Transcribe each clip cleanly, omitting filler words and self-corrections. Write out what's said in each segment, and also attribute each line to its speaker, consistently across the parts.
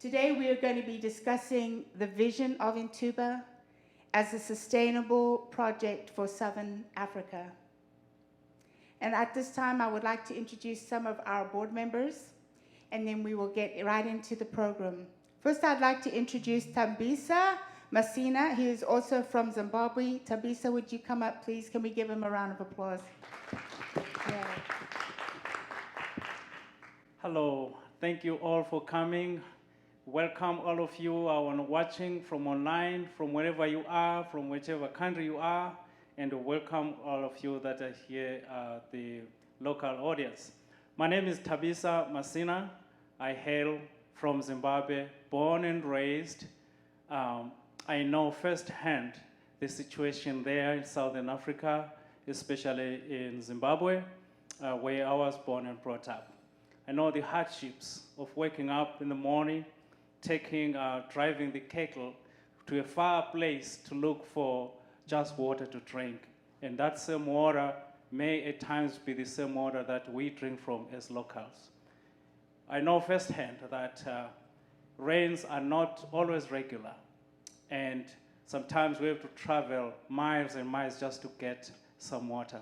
Speaker 1: Today we are going to be discussing the vision of INTUBA as a sustainable project for Southern Africa. And at this time, I would like to introduce some of our board members, and then we will get right into the program. First, I'd like to introduce Thabisa Masina. He is also from Zimbabwe. Thabisa, would you come up, please? Can we give him a round of applause? Yeah.
Speaker 2: Hello, thank you all for coming. Welcome all of you who are watching from online, from wherever you are, from whichever country you are, and welcome all of you that are here, the local audience. My name is Thabisa Masina. I hail from Zimbabwe, born and raised. I know firsthand the situation there in Southern Africa, especially in Zimbabwe, where I was born and brought up. I know the hardships of waking up in the morning, driving the cattle to a far place to look for just water to drink. And that same water may at times be the same water that we drink from as locals. I know firsthand that rains are not always regular, and sometimes we have to travel miles and miles just to get some water.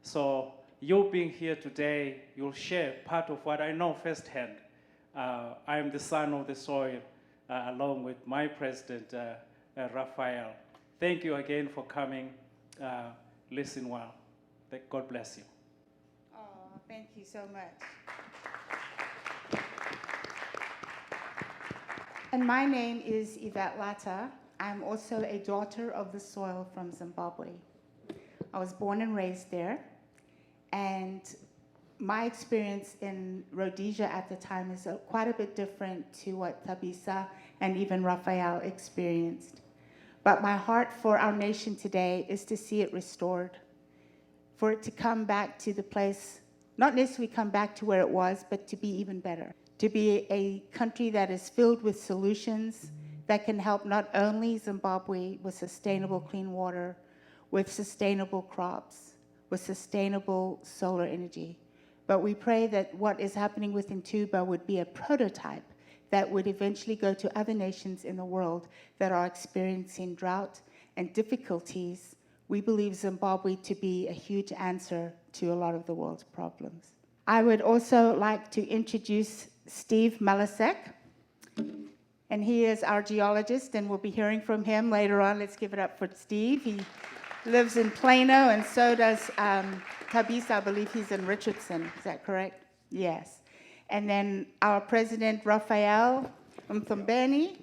Speaker 2: So you being here today, you'll share part of what I know firsthand. I am the son of the soil, along with my president, Raphael. Thank you again for coming. Listen well. God bless you.
Speaker 1: Oh, thank you so much. And my name is Yvette Lata. I'm also a daughter of the soil from Zimbabwe. I was born and raised there. And my experience in Rhodesia at the time is quite a bit different to what Thabisa and even Raphael experienced. But my heart for our nation today is to see it restored, for it to come back to the place, not necessarily come back to where it was, but to be even better, to be a country that is filled with solutions that can help not only Zimbabwe with sustainable clean water, with sustainable crops, with sustainable solar energy. But we pray that what is happening with INTUBA would be a prototype that would eventually go to other nations in the world that are experiencing drought and difficulties. We believe Zimbabwe to be a huge answer to a lot of the world's problems. I would also like to introduce Steve Malasek, and he is our geologist, and we'll be hearing from him later on. Let's give it up for Steve. He lives in Plano, and so does Thabisa. I believe he's in Richardson. Is that correct? Yes. And then our president, Raphael Mthombeni.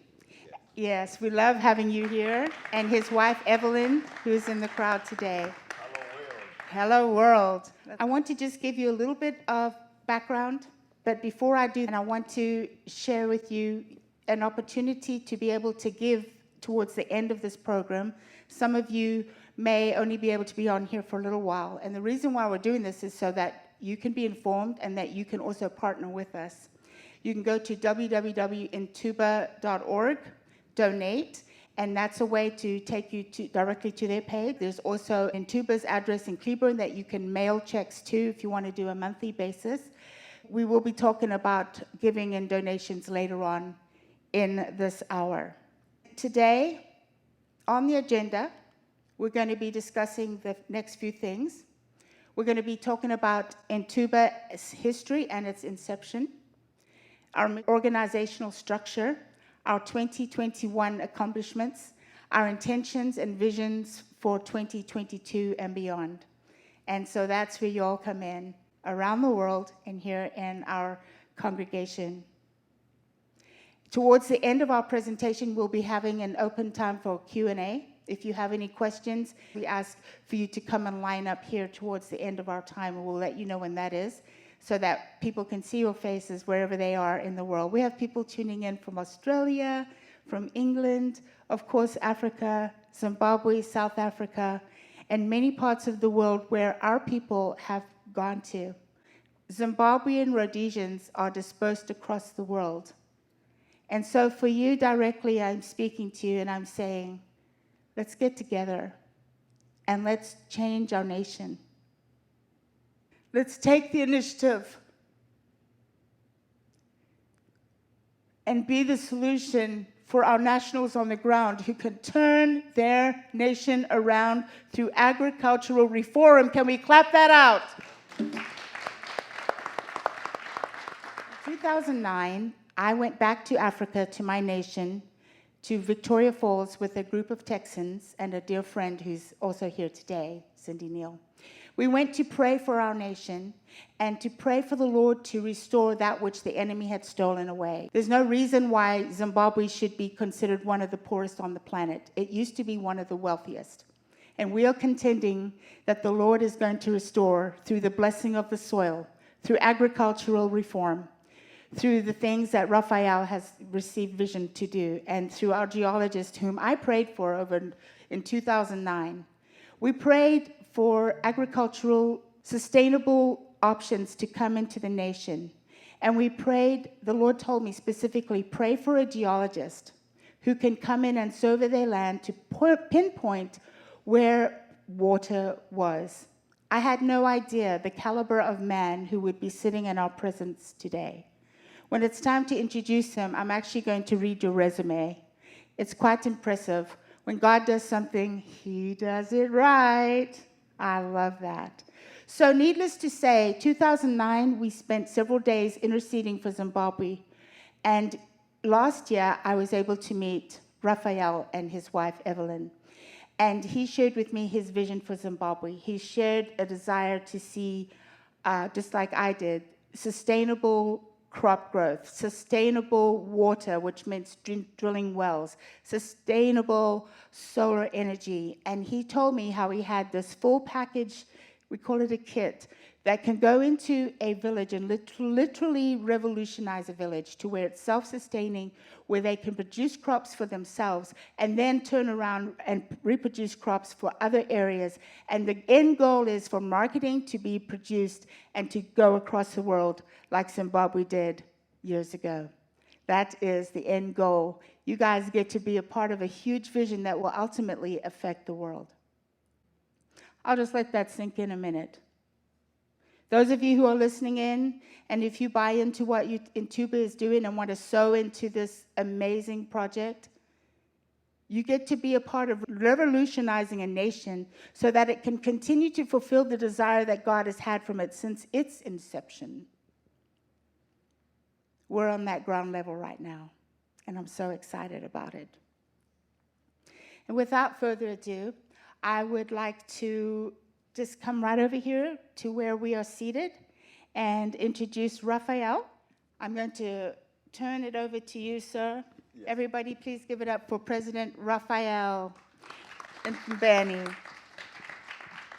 Speaker 1: Yes, we love having you here. And his wife, Evelyn, who's in the crowd today. Hello, world. I want to just give you a little bit of background. But before I do, and I want to share with you an opportunity to be able to give towards the end of this program. Some of you may only be able to be on here for a little while. And the reason why we're doing this is so that you can be informed and that you can also partner with us. You can go to www.intuba.org, donate, and that's a way to take you directly to their page. There's also INTUBA's address in Cleburne that you can mail checks to if you want to do a monthly basis. We will be talking about giving and donations later on in this hour. Today, on the agenda, we're going to be discussing the next few things. We're going to be talking about INTUBA's history and its inception, our organizational structure, our 2021 accomplishments, our intentions and visions for 2022 and beyond. And so that's where you all come in, around the world and here in our congregation. Towards the end of our presentation, we'll be having an open time for Q&A. If you have any questions, we ask for you to come and line up here towards the end of our time, and we'll let you know when that is, so that people can see your faces wherever they are in the world. We have people tuning in from Australia, from England, of course, Africa, Zimbabwe, South Africa, and many parts of the world where our people have gone to. Zimbabwean Rhodesians are dispersed across the world. And so for you directly, I'm speaking to you and I'm saying, let's get together and let's change our nation. Let's take the initiative and be the solution for our nationals on the ground who can turn their nation around through agricultural reform. Can we clap that out? In 2009, I went back to Africa, to my nation, to Victoria Falls with a group of Texans and a dear friend who's also here today, Cindy Neal. We went to pray for our nation and to pray for the Lord to restore that which the enemy had stolen away. There's no reason why Zimbabwe should be considered one of the poorest on the planet. It used to be one of the wealthiest. And we are contending that the Lord is going to restore through the blessing of the soil, through agricultural reform, through the things that Raphael has received vision to do, and through our geologist, whom I prayed for over in 2009. We prayed for agricultural, sustainable options to come into the nation. And we prayed, the Lord told me specifically, pray for a geologist who can come in and survey their land to pinpoint where water was. I had no idea the caliber of man who would be sitting in our presence today. When it's time to introduce him, I'm actually going to read your resume. It's quite impressive. When God does something, he does it right. I love that. So needless to say, 2009, we spent several days interceding for Zimbabwe. And last year, I was able to meet Raphael and his wife, Evelyn. And he shared with me his vision for Zimbabwe. He shared a desire to see, just like I did, sustainable crop growth, sustainable water, which means drilling wells, sustainable solar energy. And he told me how he had this full package, we call it a kit, that can go into a village and literally revolutionize a village to where it's self-sustaining, where they can produce crops for themselves and then turn around and reproduce crops for other areas. And the end goal is for marketing to be produced and to go across the world like Zimbabwe did years ago. That is the end goal. You guys get to be a part of a huge vision that will ultimately affect the world. I'll just let that sink in a minute. Those of you who are listening in, and if you buy into what INTUBA is doing and want to sow into this amazing project, you get to be a part of revolutionizing a nation so that it can continue to fulfill the desire that God has had from it since its inception. We're on that ground level right now, and I'm so excited about it. And without further ado, I would like to just come right over here to where we are seated and introduce Raphael. I'm going to turn it over to you, sir. Yes. Everybody, please give it up for President Raphael Mbani.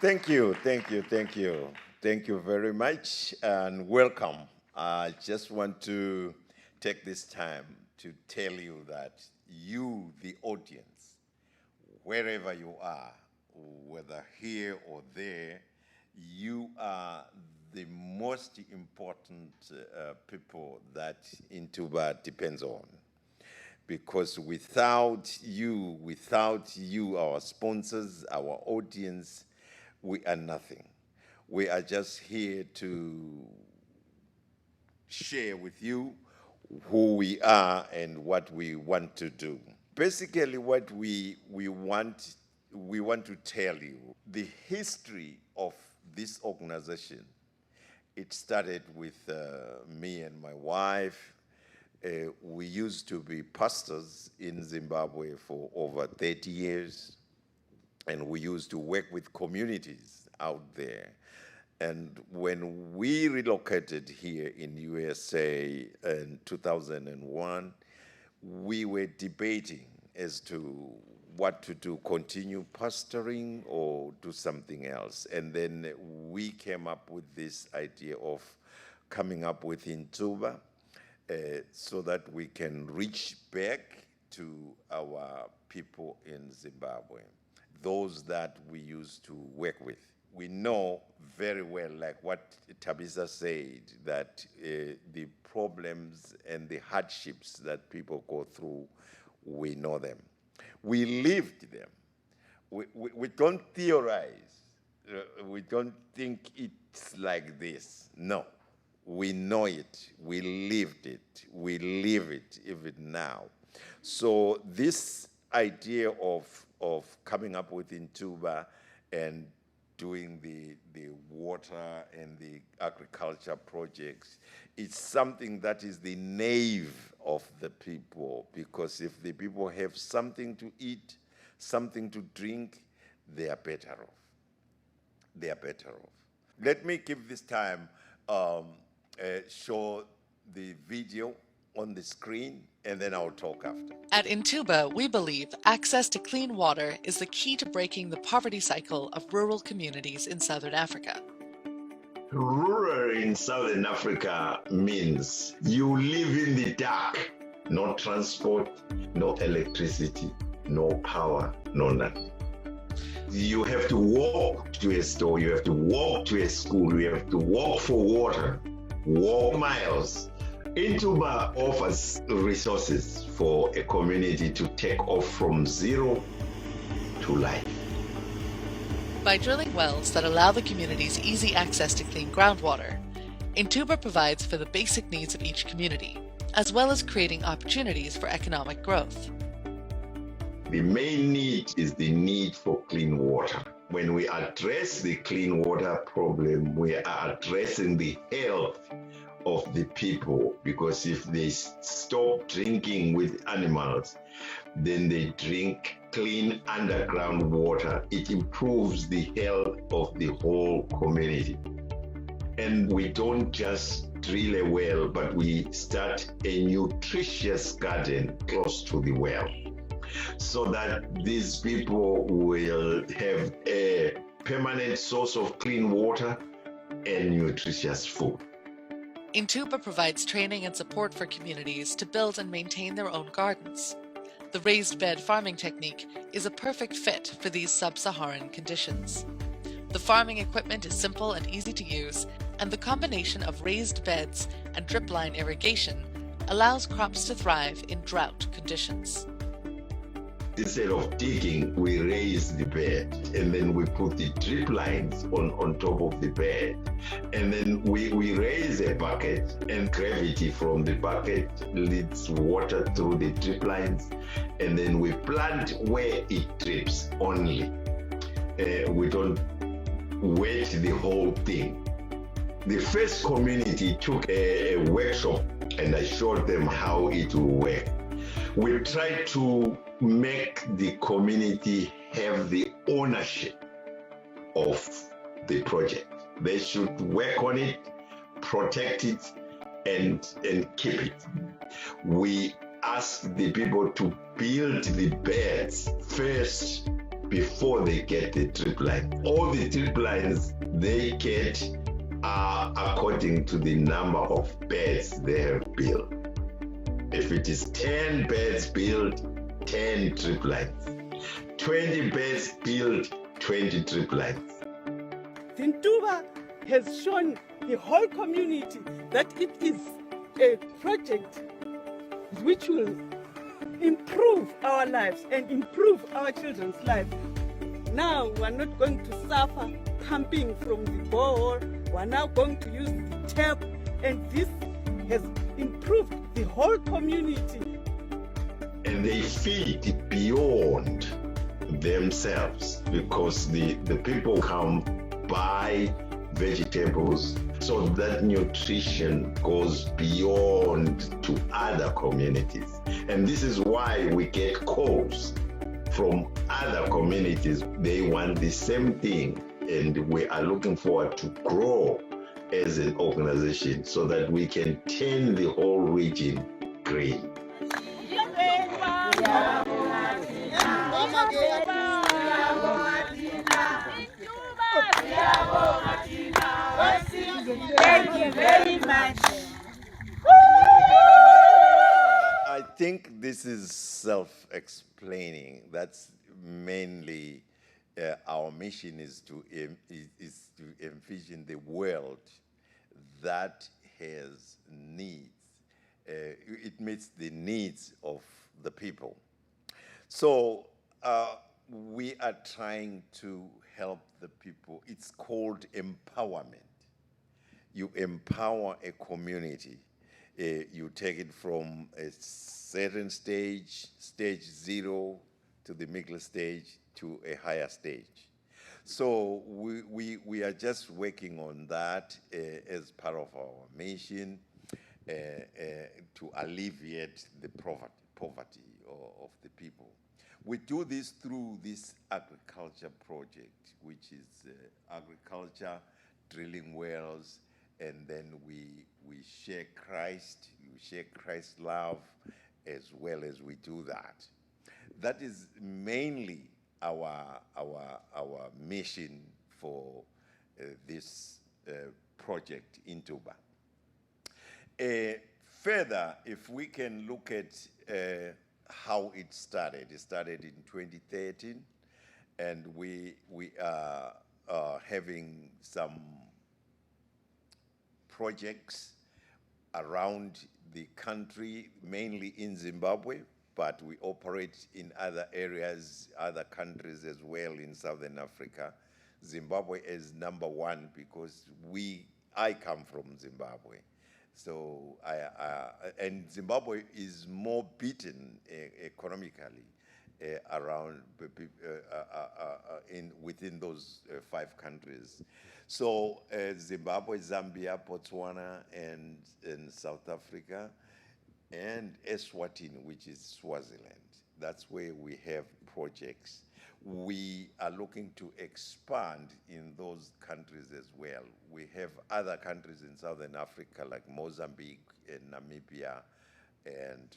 Speaker 3: Thank you, thank you, thank you. Thank you very much, and welcome. I just want to take this time to tell you that you, the audience, wherever you are, whether here or there, you are the most important people that INTUBA depends on. Because without you, our sponsors, our audience, we are nothing. We are just here to share with you who we are and what we want to do. Basically, what we want to tell you, the history of this organization. It started with me and my wife. We used to be pastors in Zimbabwe for over 30 years, and we used to work with communities out there. And when we relocated here in USA in 2001, we were debating as to what to do, continue pastoring or do something else. And then we came up with this idea of coming up with INTUBA so that we can reach back to our people in Zimbabwe, those that we used to work with. We know very well, like what Tabitha said, that the problems and the hardships that people go through, we know them. We lived them. We don't theorize. We don't think it's like this. No. We know it, we lived it, we live it even now. So this idea of coming up with INTUBA and doing the water and the agriculture projects, it's something that is the nave of the people, because if the people have something to eat, something to drink, they are better off. They are better off. Let me give this time, show the video on the screen, and then I'll talk after.
Speaker 4: At INTUBA, we believe access to clean water is the key to breaking the poverty cycle of rural communities in Southern Africa.
Speaker 5: Rural in Southern Africa means you live in the dark. No transport, no electricity, no power, no nothing. You have to walk to a store, you have to walk to a school, you have to walk for water, walk miles. INTUBA offers resources for a community to take off from zero to life.
Speaker 4: By drilling wells that allow the communities easy access to clean groundwater, INTUBA provides for the basic needs of each community, as well as creating opportunities for economic growth.
Speaker 5: The main need is the need for clean water. When we address the clean water problem, we are addressing the health of the people, because if they stop drinking with animals, then they drink clean underground water. It improves the health of the whole community. And we don't just drill a well, but we start a nutritious garden close to the well, so that these people will have a permanent source of clean water and nutritious food.
Speaker 4: INTUBA provides training and support for communities to build and maintain their own gardens. The raised bed farming technique is a perfect fit for these sub-Saharan conditions. The farming equipment is simple and easy to use, and the combination of raised beds and drip line irrigation allows crops to thrive in drought conditions.
Speaker 5: Instead of digging, we raise the bed, and then we put the drip lines on top of the bed. And then we raise a bucket, and gravity from the bucket leads water through the drip lines. And then we plant where it drips only. We don't wet the whole thing. The first community took a workshop, and I showed them how it will work. We tried to make the community have the ownership of the project. They should work on it, protect it, and keep it. We ask the people to build the beds first before they get the drip line. All the drip lines they get are according to the number of beds they have built. If it is 10 beds built, 10 drip lines. 20 beds built, 20 drip lines.
Speaker 6: INTUBA has shown the whole community that it is a project which will improve our lives and improve our children's lives. Now we are not going to suffer pumping from the borehole. We are now going to use the tap, and this has improved the whole community.
Speaker 5: And they feed beyond themselves, because the people come buy vegetables, so that nutrition goes beyond to other communities. And this is why we get calls from other communities. They want the same thing, and we are looking forward to grow as an organization so that we can turn the whole region green.
Speaker 6: Thank you very much.
Speaker 3: I think this is self-explaining. That's mainly our mission is to envision the world that has needs. It meets the needs of the people. So we are trying to help the people. It's called empowerment. you empower a community. You take it from a certain stage, stage 0, to the middle stage, to a higher stage. So we are just working on that as part of our mission to alleviate the poverty of the people. We do this through this agriculture project, which is agriculture, drilling wells, and then we share Christ, we share Christ's love as well as we do that. That is mainly our mission for this project INTUBA. Further, if we can look at how it started in 2013, and we are having some projects around the country, mainly in Zimbabwe, but we operate in other areas, other countries as well in Southern Africa. Zimbabwe is number one because I come from Zimbabwe. So and Zimbabwe is more beaten economically around within those 5 countries. So Zimbabwe, Zambia, Botswana, and South Africa, and Eswatini, which is Swaziland. That's where we have projects. We are looking to expand in those countries as well. We have other countries in Southern Africa like Mozambique and Namibia, and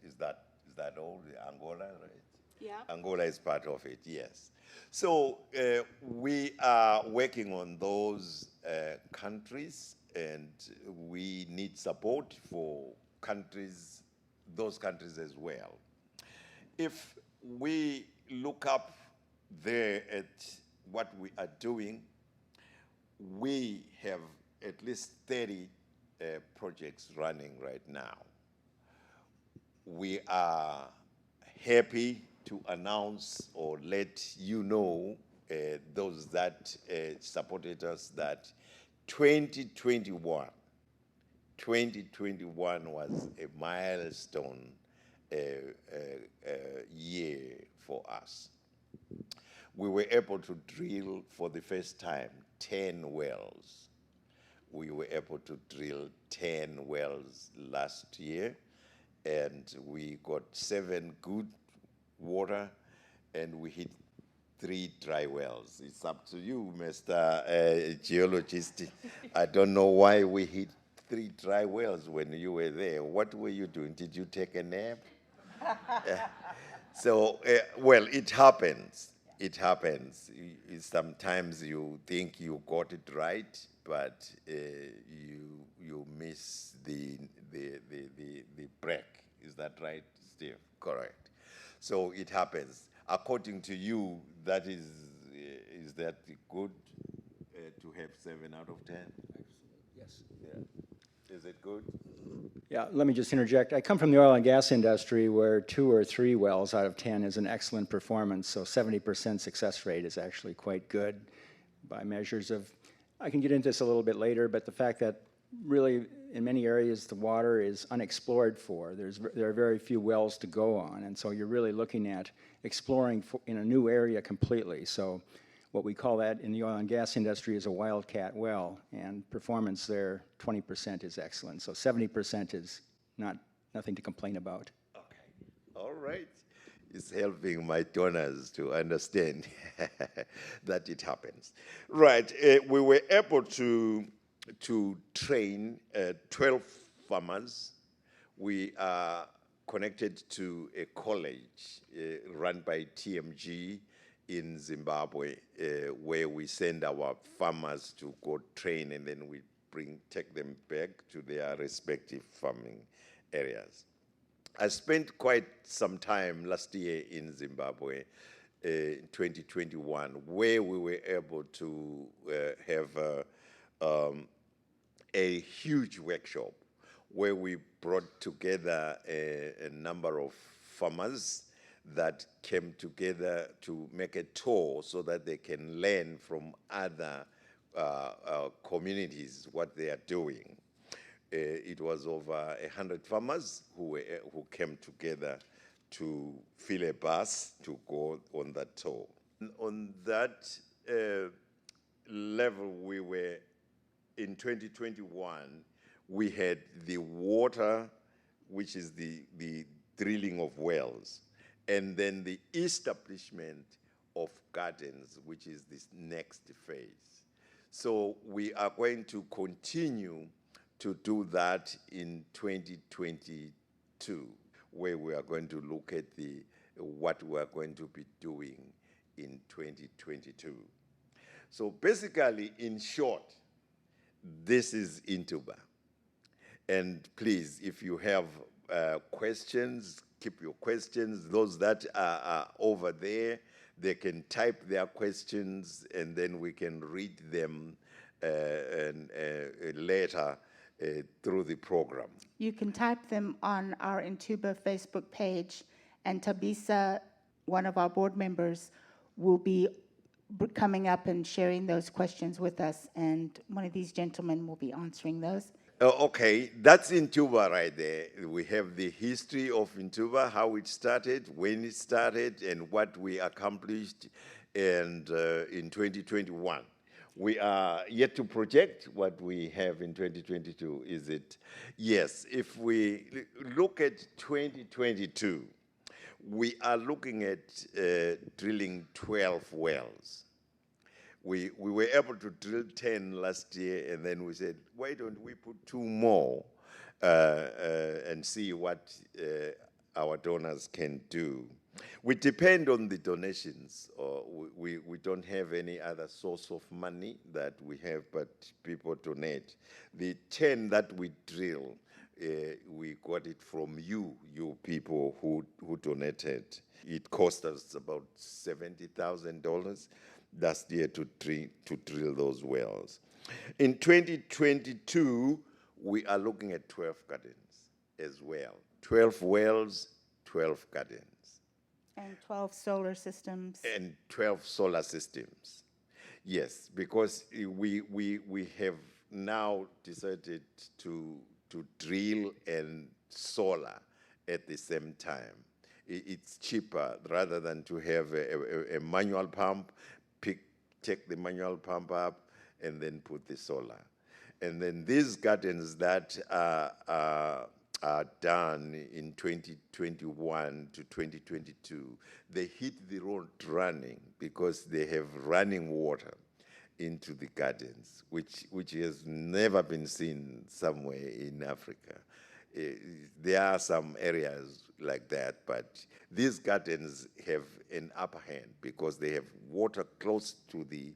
Speaker 3: is that all? Angola, right?
Speaker 6: Yeah.
Speaker 3: Angola is part of it, yes. So we are working on those countries, and we need support for those countries as well. If we look up there at what we are doing, we have at least 30 projects running right now. We are happy to announce or let you know, those that supported us, that 2021 was a milestone year for us. We were able to drill for the first time 10 wells. We were able to drill 10 wells last year, and we got 7 good water, and we hit 3 dry wells. It's up to you, Mr. Geologist. I don't know why we hit 3 dry wells when you were there. What were you doing? Did you take a nap? So, well, it happens. It happens. Sometimes you think you got it right, but you miss the break. Is that right, Steve? Correct. So it happens. According to you, that is that good to have 7 out of 10?
Speaker 7: Yes.
Speaker 3: Yeah. Is it good?
Speaker 7: Yeah, let me just interject. I come from the oil and gas industry where 2 or 3 wells out of 10 is an excellent performance, so 70% success rate is actually quite good by measures of, I can get into this a little bit later, but the fact that really in many areas the water is unexplored for. There are very few wells to go on, and so you're really looking at exploring in a new area completely. So what we call that in the oil and gas industry is a wildcat well, and performance there, 20% is excellent. So 70% is nothing to complain about.
Speaker 3: Okay, all right. It's helping my donors to understand that it happens. Right, we were able to train 12 farmers. We are connected to a college run by TMG in Zimbabwe, where we send our farmers to go train, and then we take them back to their respective farming areas. I spent quite some time last year in Zimbabwe, 2021, where we were able to have a huge workshop where we brought together a number of farmers that came together to make a tour so that they can learn from other communities what they are doing. It was over 100 farmers who came together to fill a bus to go on that tour. On that level, we were in 2021. We had the water, which is the drilling of wells, and then the establishment of gardens, which is this next phase. So we are going to continue to do that in 2022, where we are going to look at what we are going to be doing in 2022. So basically, in short, this is INTUBA. And please, if you have questions, keep your questions. Those that are over there, they can type their questions, and then we can read them later through the program.
Speaker 1: You can type them on our INTUBA Facebook page, and Tabisa, one of our board members, will be coming up and sharing those questions with us, and one of these gentlemen will be answering those.
Speaker 3: Okay, that's INTUBA right there. We have the history of INTUBA, how it started, when it started, and what we accomplished and in 2021. We are yet to project what we have in 2022. Is it? Yes, if we look at 2022, we are looking at drilling 12 wells. We were able to drill 10 last year, and then we said, why don't we put 2 more and see what our donors can do. We depend on the donations. We don't have any other source of money that we have, but people donate. The 10 that we drill, we got it from you people who donated. It cost us about $70,000 last year to drill those wells. In 2022, we are looking at 12 gardens as well. 12 wells, 12 gardens.
Speaker 1: And 12 solar systems.
Speaker 3: And 12 solar systems. Yes, because we have now decided to drill and solar at the same time. It's cheaper rather than to have a manual pump, take the manual pump up, and then put the solar. And then these gardens that are done in 2021 to 2022, they hit the road running because they have running water into the gardens, which has never been seen somewhere in Africa. There are some areas like that, but these gardens have an upper hand because they have water close to the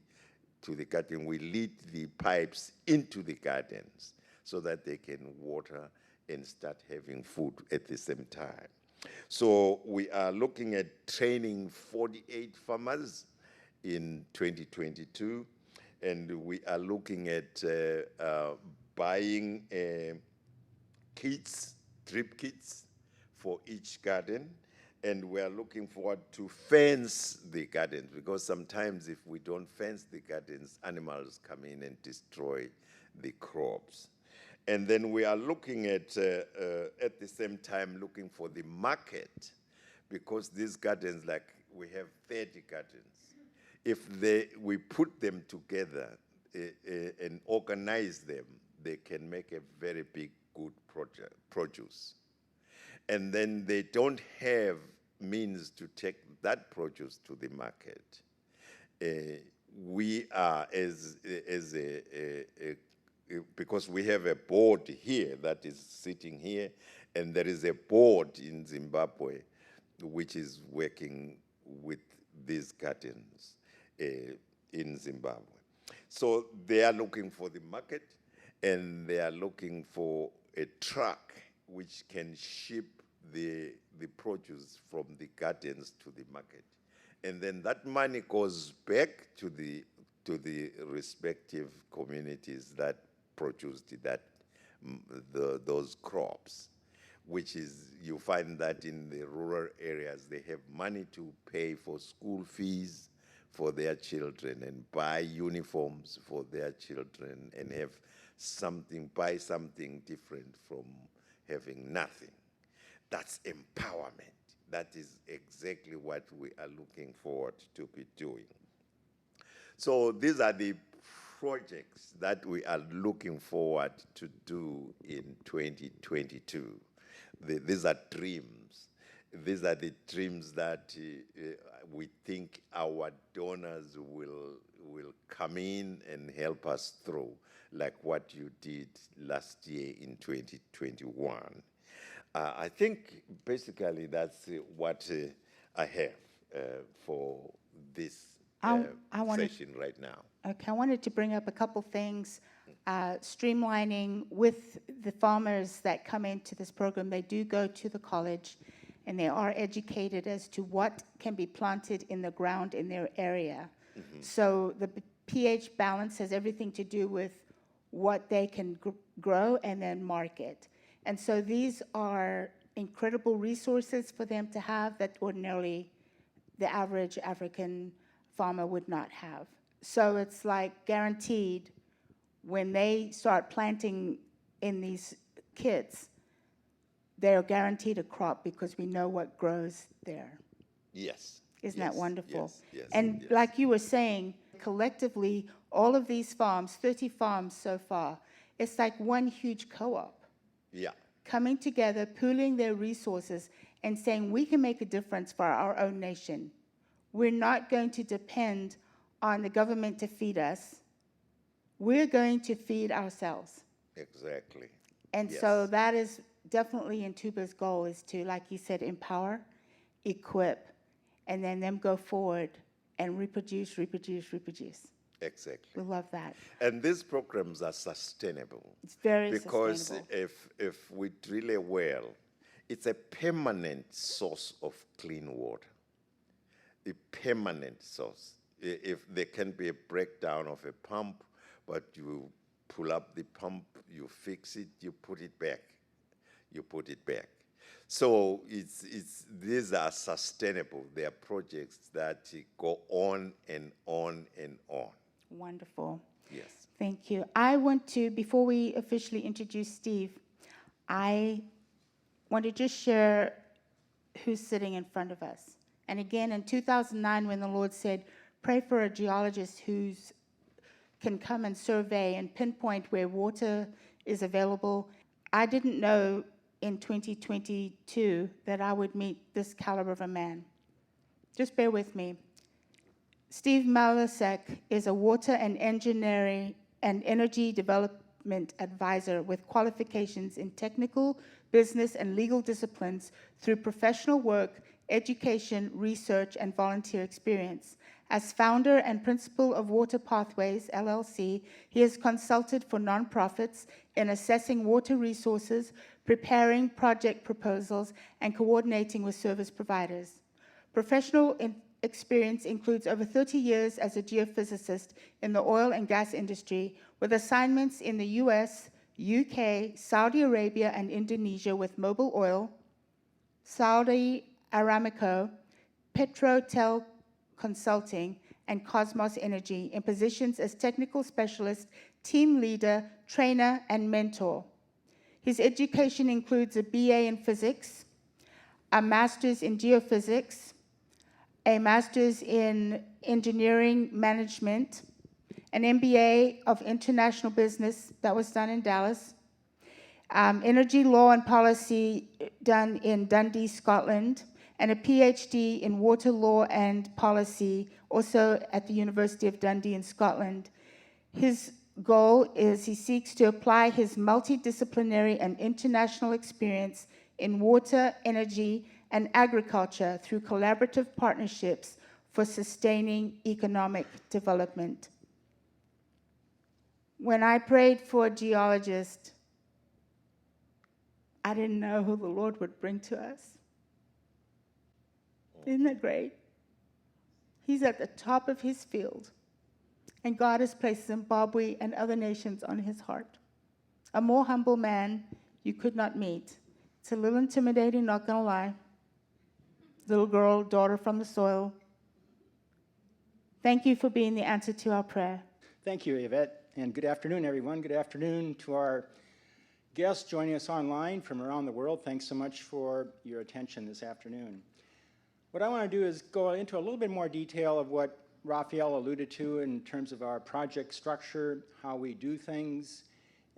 Speaker 3: garden. We lead the pipes into the gardens so that they can water and start having food at the same time. So we are looking at training 48 farmers in 2022, and we are looking at buying kits, drip kits for each garden, and we are looking forward to fence the gardens, because sometimes if we don't fence the gardens, animals come in and destroy the crops. And then we are looking at the same time, looking for the market, because these gardens, like we have 30 gardens. If we put them together and organize them, they can make a very big, good produce. And then they don't have means to take that produce to the market. We are, because we have a board here that is sitting here, and there is a board in Zimbabwe which is working with these gardens in Zimbabwe. So they are looking for the market, and they are looking for a truck which can ship the produce from the gardens to the market. And then that money goes back to the respective communities that produced those crops, which is, you find that in the rural areas, they have money to pay for school fees for their children and buy uniforms for their children and have something, buy something different from having nothing. That's empowerment. That is exactly what we are looking forward to be doing. So these are the projects that we are looking forward to do in 2022. These are dreams. These are the dreams that we think our donors will come in and help us through, like what you did last year in 2021. I think basically that's what I have for this session right now.
Speaker 1: Okay, I wanted to bring up a couple things. Streamlining with the farmers that come into this program, they do go to the college and they are educated as to what can be planted in the ground in their area. So the pH balance has everything to do with what they can grow and then market. And so these are incredible resources for them to have that ordinarily the average African farmer would not have. So it's like guaranteed when they start planting in these kits, they're guaranteed a crop because we know what grows there.
Speaker 3: Yes.
Speaker 1: Isn't that wonderful?
Speaker 3: Yes.
Speaker 1: And like you were saying, collectively, all of these farms, 30 farms so far, it's like one huge co-op.
Speaker 3: Yeah.
Speaker 1: Coming together, pooling their resources, and saying we can make a difference for our own nation. We're not going to depend on the government to feed us. We're going to feed ourselves.
Speaker 3: Exactly.
Speaker 1: And so that is definitely INTUBA's goal, is to, like you said, empower, equip, and then them go forward and reproduce.
Speaker 3: Exactly.
Speaker 1: We love that.
Speaker 3: And these programs are sustainable.
Speaker 1: It's very
Speaker 3: because
Speaker 1: sustainable.
Speaker 3: if we drill a well, it's a permanent source of clean water. A permanent source. If there can be a breakdown of a pump, but you pull up the pump, you fix it, you put it back. So these are sustainable. They are projects that go on and on and on.
Speaker 1: Wonderful.
Speaker 3: Yes.
Speaker 1: Thank you. I want to, before we officially introduce Steve, I want to just share who's sitting in front of us. And again, in 2009, when the Lord said, pray for a geologist who can come and survey and pinpoint where water is available, I didn't know in 2022 that I would meet this caliber of a man. Just bear with me. Steve Malasek is a water and engineering and energy development advisor with qualifications in technical, business, and legal disciplines through professional work, education, research, and volunteer experience. As founder and principal of Water Pathways, LLC, he has consulted for nonprofits in assessing water resources, preparing project proposals, and coordinating with service providers. Professional experience includes over 30 years as a geophysicist in the oil and gas industry, with assignments in the US, UK, Saudi Arabia, and Indonesia with Mobil Oil, Saudi Aramco, Petrotel Consulting, and Cosmos Energy in positions as technical specialist, team leader, trainer, and mentor. His education includes a BA in physics, a master's in geophysics, a master's in engineering management, an MBA of international business that was done in Dallas, energy law and policy done in Dundee, Scotland, and a PhD in water law and policy, also at the University of Dundee in Scotland. His goal is he seeks to apply his multidisciplinary and international experience in water, energy, and agriculture through collaborative partnerships for sustaining economic development. When I prayed for a geologist, I didn't know who the Lord would bring to us. Isn't that great? He's at the top of his field, and God has placed Zimbabwe and other nations on his heart. A more humble man you could not meet. It's a little intimidating, not gonna lie. Little girl, daughter from the soil. Thank you for being the answer to our prayer.
Speaker 7: Thank you, Yvette, and good afternoon, everyone. Good afternoon to our guests joining us online from around the world. Thanks so much for your attention this afternoon. What I want to do is go into a little bit more detail of what Raphael alluded to in terms of our project structure, how we do things,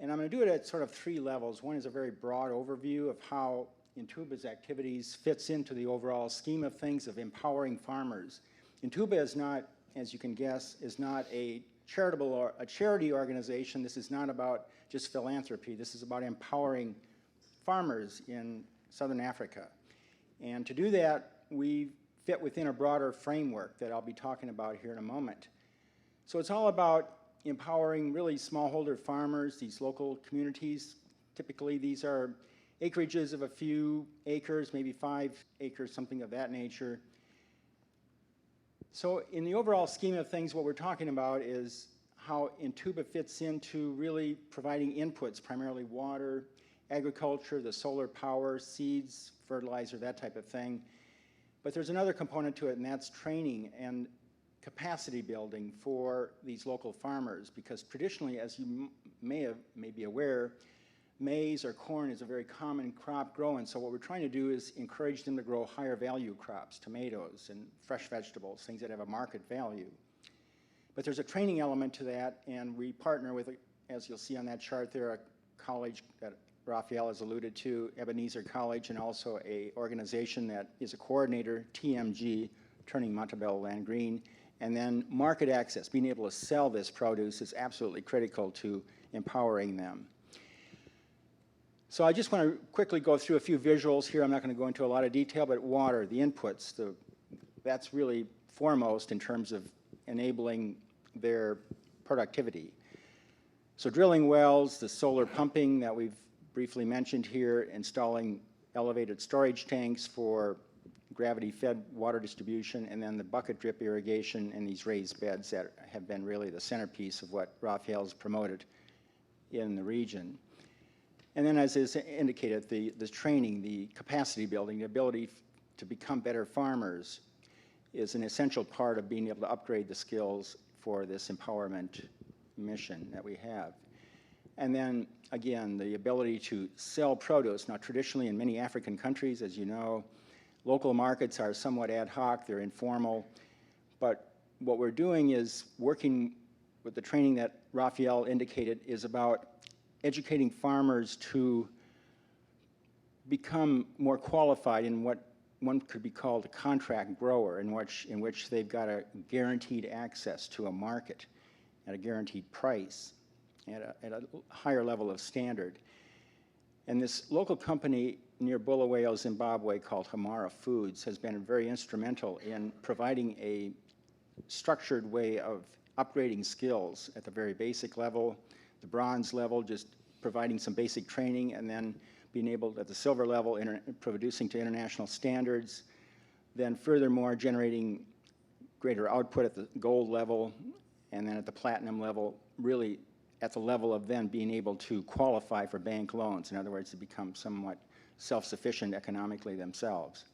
Speaker 7: and I'm going to do it at sort of three levels. One is a very broad overview of how INTUBA's activities fits into the overall scheme of things of empowering farmers. INTUBA is not, as you can guess, is not a charitable or a charity organization. This is not about just philanthropy. This is about empowering farmers in Southern Africa. And to do that, we fit within a broader framework that I'll be talking about here in a moment. So it's all about empowering really smallholder farmers, these local communities. Typically, these are acreages of a few acres, maybe 5 acres, something of that nature. So in the overall scheme of things, what we're talking about is how INTUBA fits into really providing inputs, primarily water, agriculture, the solar power, seeds, fertilizer, that type of thing. But there's another component to it, and that's training and capacity building for these local farmers, because traditionally, as you may be aware, maize or corn is a very common crop grown. So what we're trying to do is encourage them to grow higher value crops, tomatoes and fresh vegetables, things that have a market value. But there's a training element to that, and we partner with, as you'll see on that chart there, a college that Raphael has alluded to, Ebenezer College, and also an organization that is a coordinator, TMG, Turning Montebello Land Green. And then market access, being able to sell this produce is absolutely critical to empowering them. So I just want to quickly go through a few visuals here. I'm not going to go into a lot of detail, but water, the inputs, that's really foremost in terms of enabling their productivity. So drilling wells, the solar pumping that we've briefly mentioned here, installing elevated storage tanks for gravity-fed water distribution, and then the bucket drip irrigation and these raised beds that have been really the centerpiece of what Raphael's promoted in the region. And then, as is indicated, the training, the capacity building, the ability to become better farmers is an essential part of being able to upgrade the skills for this empowerment mission that we have. And then, again, the ability to sell produce. Now, traditionally in many African countries, as you know, local markets are somewhat ad hoc, they're informal, but what we're doing is working with the training that Raphael indicated is about educating farmers to become more qualified in what one could be called a contract grower, in which they've got a guaranteed access to a market at a guaranteed price, at a higher level of standard. And this local company near Bulawayo, Zimbabwe, called Hamara Foods, has been very instrumental in providing a structured way of upgrading skills at the very basic level, the bronze level, just providing some basic training, and then being able, at the silver level, producing to international standards, then furthermore generating greater output at the gold level, and then at the platinum level, really at the level of then being able to qualify for bank loans. In other words, to become somewhat self-sufficient economically themselves.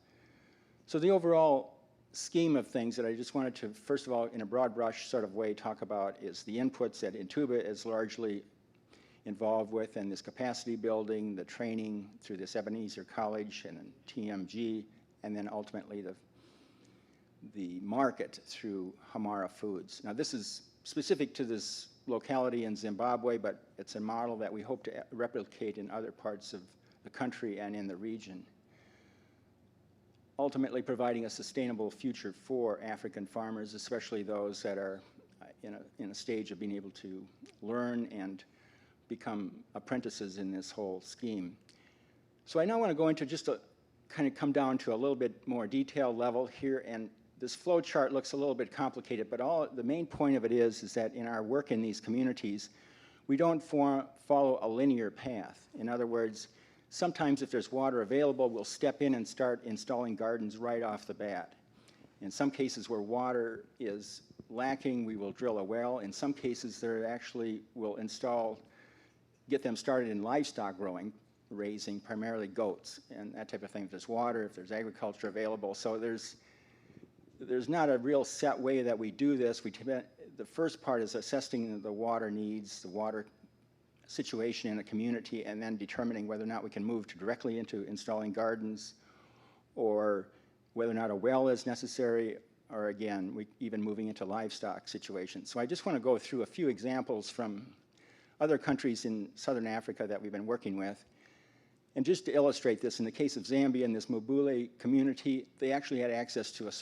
Speaker 7: So the overall scheme of things that I just wanted to, first of all, in a broad brush sort of way, talk about is the inputs that INTUBA is largely involved with, and this capacity building, the training through this Ebenezer College and TMG, and then ultimately the market through Hamara Foods. Now this is specific to this locality in Zimbabwe, but it's a model that we hope to replicate in other parts of the country and in the region, ultimately providing a sustainable future for African farmers, especially those that are in a stage of being able to learn and become apprentices in this whole scheme. So I now want to go into just a kind of come down to a little bit more detailed level here, and this flow chart looks a little bit complicated, but the main point of it is that in our work in these communities, we don't follow a linear path. In other words, sometimes if there's water available, we'll step in and start installing gardens right off the bat. In some cases where water is lacking, we will drill a well. In some cases, there actually will get them started in livestock growing, raising primarily goats and that type of thing. If there's water, if there's agriculture available. So there's not a real set way that we do this. The first part is assessing the water needs, the water situation in a community, and then determining whether or not we can move directly into installing gardens, or whether or not a well is necessary, or again, even moving into livestock situations. So I just want to go through a few examples from other countries in Southern Africa that we've been working with. And just to illustrate this, in the case of Zambia, in this Mubule community, they actually had access to a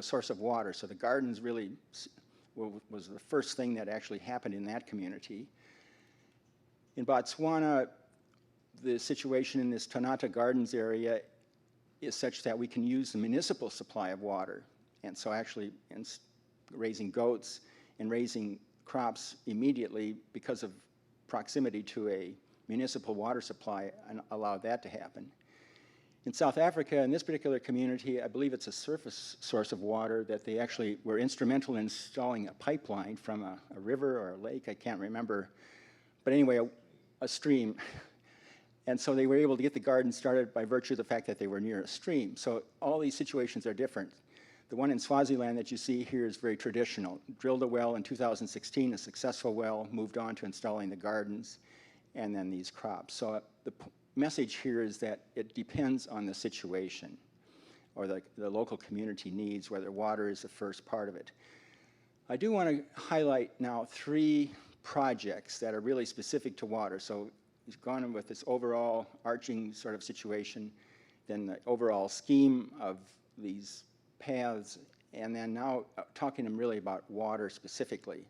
Speaker 7: source of water. So the gardens really was the first thing that actually happened in that community. In Botswana, the situation in this Tonata Gardens area is such that we can use the municipal supply of water. And so actually raising goats and raising crops immediately because of proximity to a municipal water supply and allowed that to happen. In South Africa, in this particular community, I believe it's a surface source of water that they actually were instrumental in installing a pipeline from a river or a lake, I can't remember. But anyway, a stream. And so they were able to get the garden started by virtue of the fact that they were near a stream. So all these situations are different. The one in Swaziland that you see here is very traditional. Drilled a well in 2016, a successful well, moved on to installing the gardens, and then these crops. So the message here is that it depends on the situation or the local community needs, whether water is the first part of it. I do want to highlight now 3 projects that are really specific to water. So we've gone with this overall arching sort of situation, then the overall scheme of these paths, and then now talking to them really about water specifically.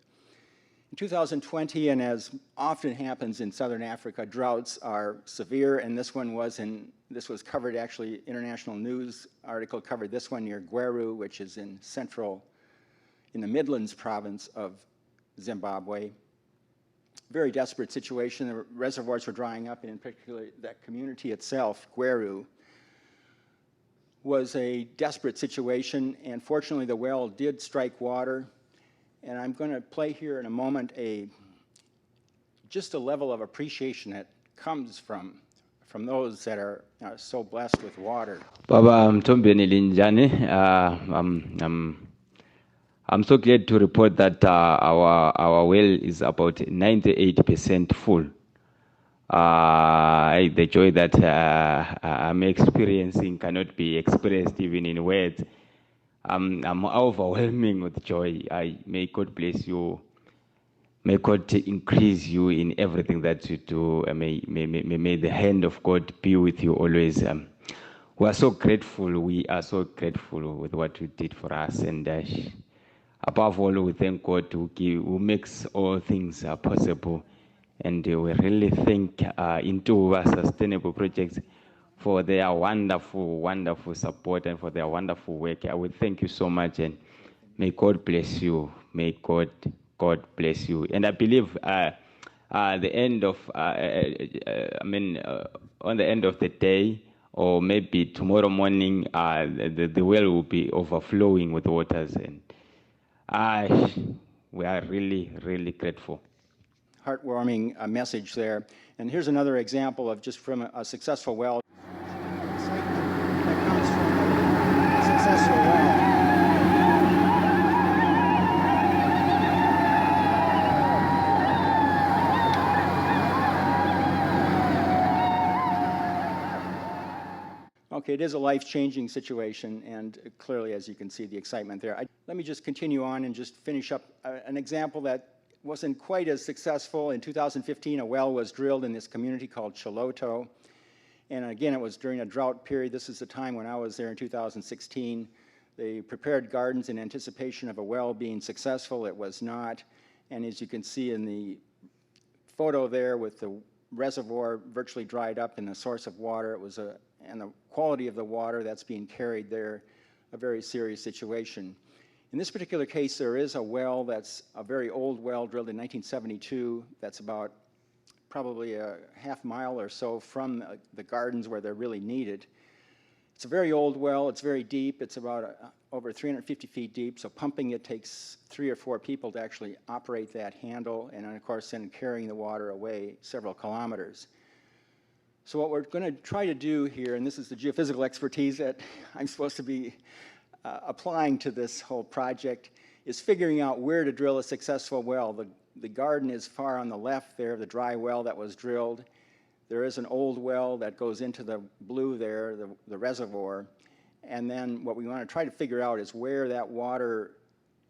Speaker 7: In 2020, and as often happens in Southern Africa, droughts are severe, and this was covered actually, international news article covered this one near Gweru, which is in the Midlands province of Zimbabwe. Very desperate situation. The reservoirs were drying up, and in particular, that community itself, Gweru, was a desperate situation, and fortunately the well did strike water. And I'm going to play here in a moment just a level of appreciation that comes from those that are so blessed with water.
Speaker 8: Baba Mtombeni Linjani, I'm so glad to report that our well is about 98% full. The joy that I'm experiencing cannot be expressed even in words. I'm overwhelming with joy. May God bless you. May God increase you in everything that you do. May the hand of God be with you always. We are so grateful. We are so grateful with what you did for us. And above all, we thank God who makes all things possible. And we really thank INTUBA Sustainable Projects for their wonderful, wonderful support and for their wonderful work. I would thank you so much, and may God bless you. May God bless you. And I believe the end of, on the end of the day, or maybe tomorrow morning, the well will be overflowing with waters, and we are really, really grateful.
Speaker 7: Heartwarming message there. And here's another example of just from a successful well. That comes from a successful well. Okay, it is a life-changing situation, and clearly, as you can see, the excitement there. Let me just continue on and just finish up an example that wasn't quite as successful. In 2015, a well was drilled in this community called Chiloto. And again, it was during a drought period. This is the time when I was there in 2016. They prepared gardens in anticipation of a well being successful. It was not. And as you can see in the photo there with the reservoir virtually dried up and the source of water, and the quality of the water that's being carried there, a very serious situation. In this particular case, there is a well that's a very old well drilled in 1972 that's about probably a half mile or so from the gardens where they're really needed. It's a very old well. It's very deep. It's about over 350 feet deep, so pumping it takes 3 or 4 people to actually operate that handle, and of course then carrying the water away several kilometers. So what we're going to try to do here, and this is the geophysical expertise that I'm supposed to be applying to this whole project is figuring out where to drill a successful well. The garden is far on the left there, the dry well that was drilled. There is an old well that goes into the blue there, the reservoir. And then what we want to try to figure out is where that water,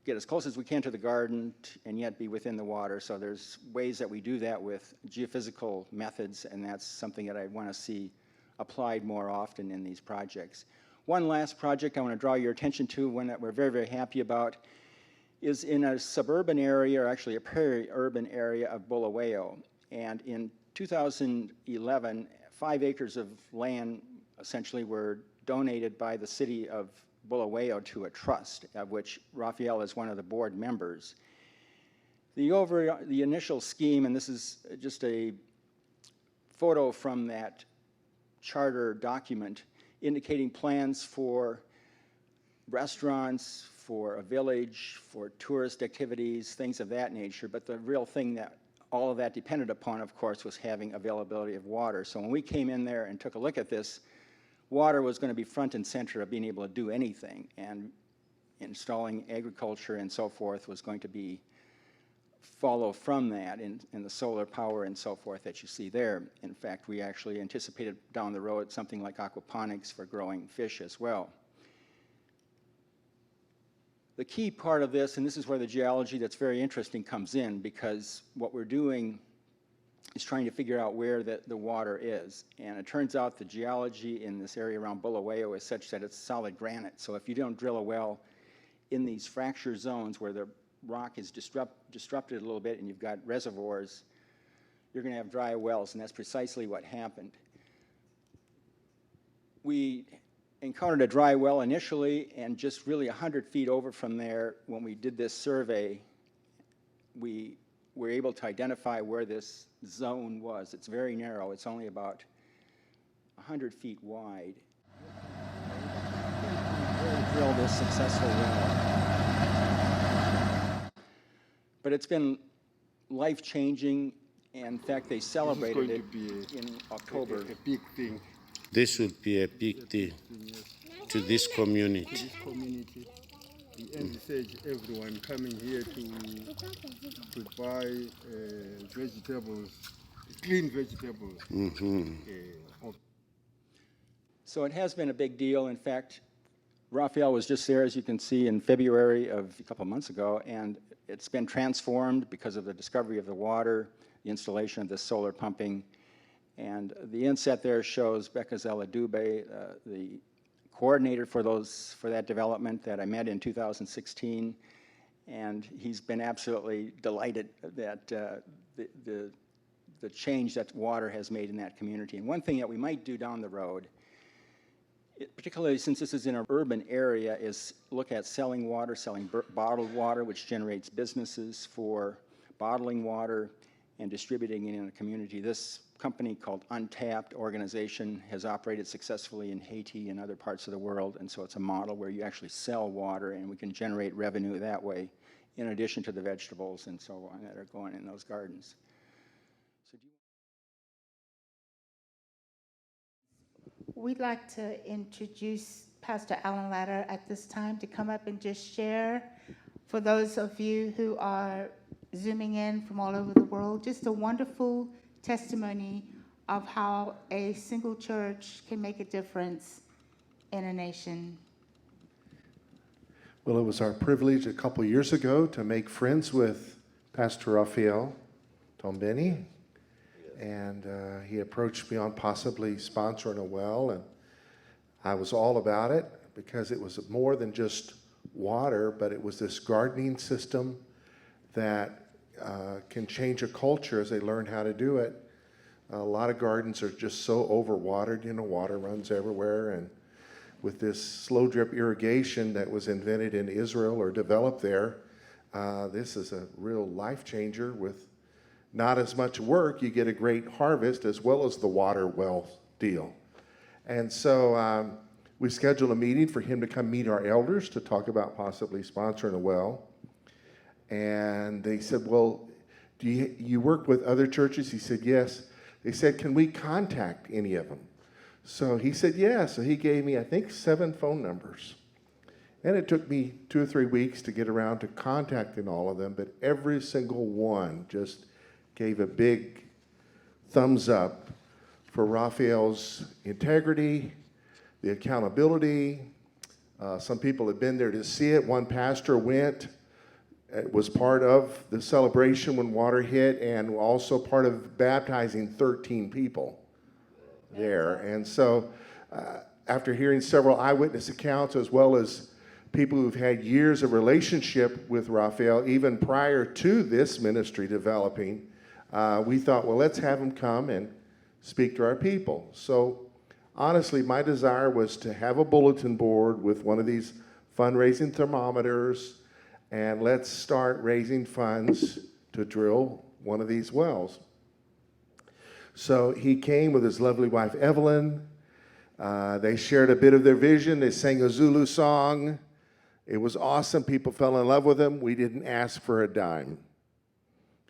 Speaker 7: get as close as we can to the garden and yet be within the water. So there's ways that we do that with geophysical methods, and that's something that I want to see applied more often in these projects. One last project I want to draw your attention to, one that we're very, very happy about, is in a suburban area, or actually a peri-urban area of Bulawayo. And in 2011, 5 acres of land essentially were donated by the city of Bulawayo to a trust, of which Raphael is one of the board members. The initial scheme, and this is just a photo from that charter document, indicating plans for restaurants, for a village, for tourist activities, things of that nature. But the real thing that all of that depended upon, of course, was having availability of water. So when we came in there and took a look at this, water was going to be front and center of being able to do anything, and installing agriculture and so forth was going to be follow from that in the solar power and so forth that you see there. In fact, we actually anticipated down the road something like aquaponics for growing fish as well. The key part of this, and this is where the geology that's very interesting comes in, because what we're doing is trying to figure out where the water is. And it turns out the geology in this area around Bulawayo is such that it's solid granite. So if you don't drill a well in these fracture zones where the rock is disrupted a little bit and you've got reservoirs, you're going to have dry wells, and that's precisely what happened. We encountered a dry well initially, and just really 100 feet over from there, when we did this survey, we were able to identify where this zone was. It's very narrow. It's only about 100 feet wide. Drill this successful well. But it's been life-changing. In fact, they celebrated it in October.
Speaker 9: A big thing.
Speaker 10: This would be a big deal to this community.
Speaker 9: To this community, we envisage everyone coming here to buy vegetables, clean vegetables.
Speaker 7: So it has been a big deal. In fact, Raphael was just there, as you can see, in February of a couple of months ago, and it's been transformed because of the discovery of the water, the installation of this solar pumping. And the inset there shows Bekazela Dube, the coordinator for that development that I met in 2016. And he's been absolutely delighted that the change that water has made in that community. And one thing that we might do down the road, particularly since this is in an urban area, is look at selling water, selling bottled water, which generates businesses for bottling water and distributing it in a community. This company called Untapped organization has operated successfully in Haiti and other parts of the world, and so it's a model where you actually sell water and we can generate revenue that way, in addition to the vegetables and so on that are going in those gardens.
Speaker 1: We'd like to introduce Pastor Alan Latter at this time to come up and just share, for those of you who are zooming in from all over the world, just a wonderful testimony of how a single church can make a difference in a nation.
Speaker 11: Well, it was our privilege a couple years ago to make friends with Pastor Raphael Tombeni. And he approached me on possibly sponsoring a well, and I was all about it because it was more than just water, but it was this gardening system that can change a culture as they learn how to do it. A lot of gardens are just so overwatered, water runs everywhere, and with this slow drip irrigation that was invented in Israel or developed there, this is a real life changer. With not as much work, you get a great harvest as well as the water well deal. And so we scheduled a meeting for him to come meet our elders to talk about possibly sponsoring a well. And they said, well, do you work with other churches? He said, yes. They said, can we contact any of them? So he said, yeah. So he gave me, I think, 7 phone numbers. And it took me 2 or 3 weeks to get around to contacting all of them, but every single one just gave a big thumbs up for Raphael's integrity, the accountability. Some people had been there to see it. One pastor went, was part of the celebration when water hit, and also part of baptizing 13 people there. And so after hearing several eyewitness accounts, as well as people who've had years of relationship with Raphael, even prior to this ministry developing, we thought, well, let's have him come and speak to our people. So honestly, my desire was to have a bulletin board with one of these fundraising thermometers, and let's start raising funds to drill one of these wells. So he came with his lovely wife, Evelyn. They shared a bit of their vision. They sang a Zulu song. It was awesome. People fell in love with him. We didn't ask for a dime.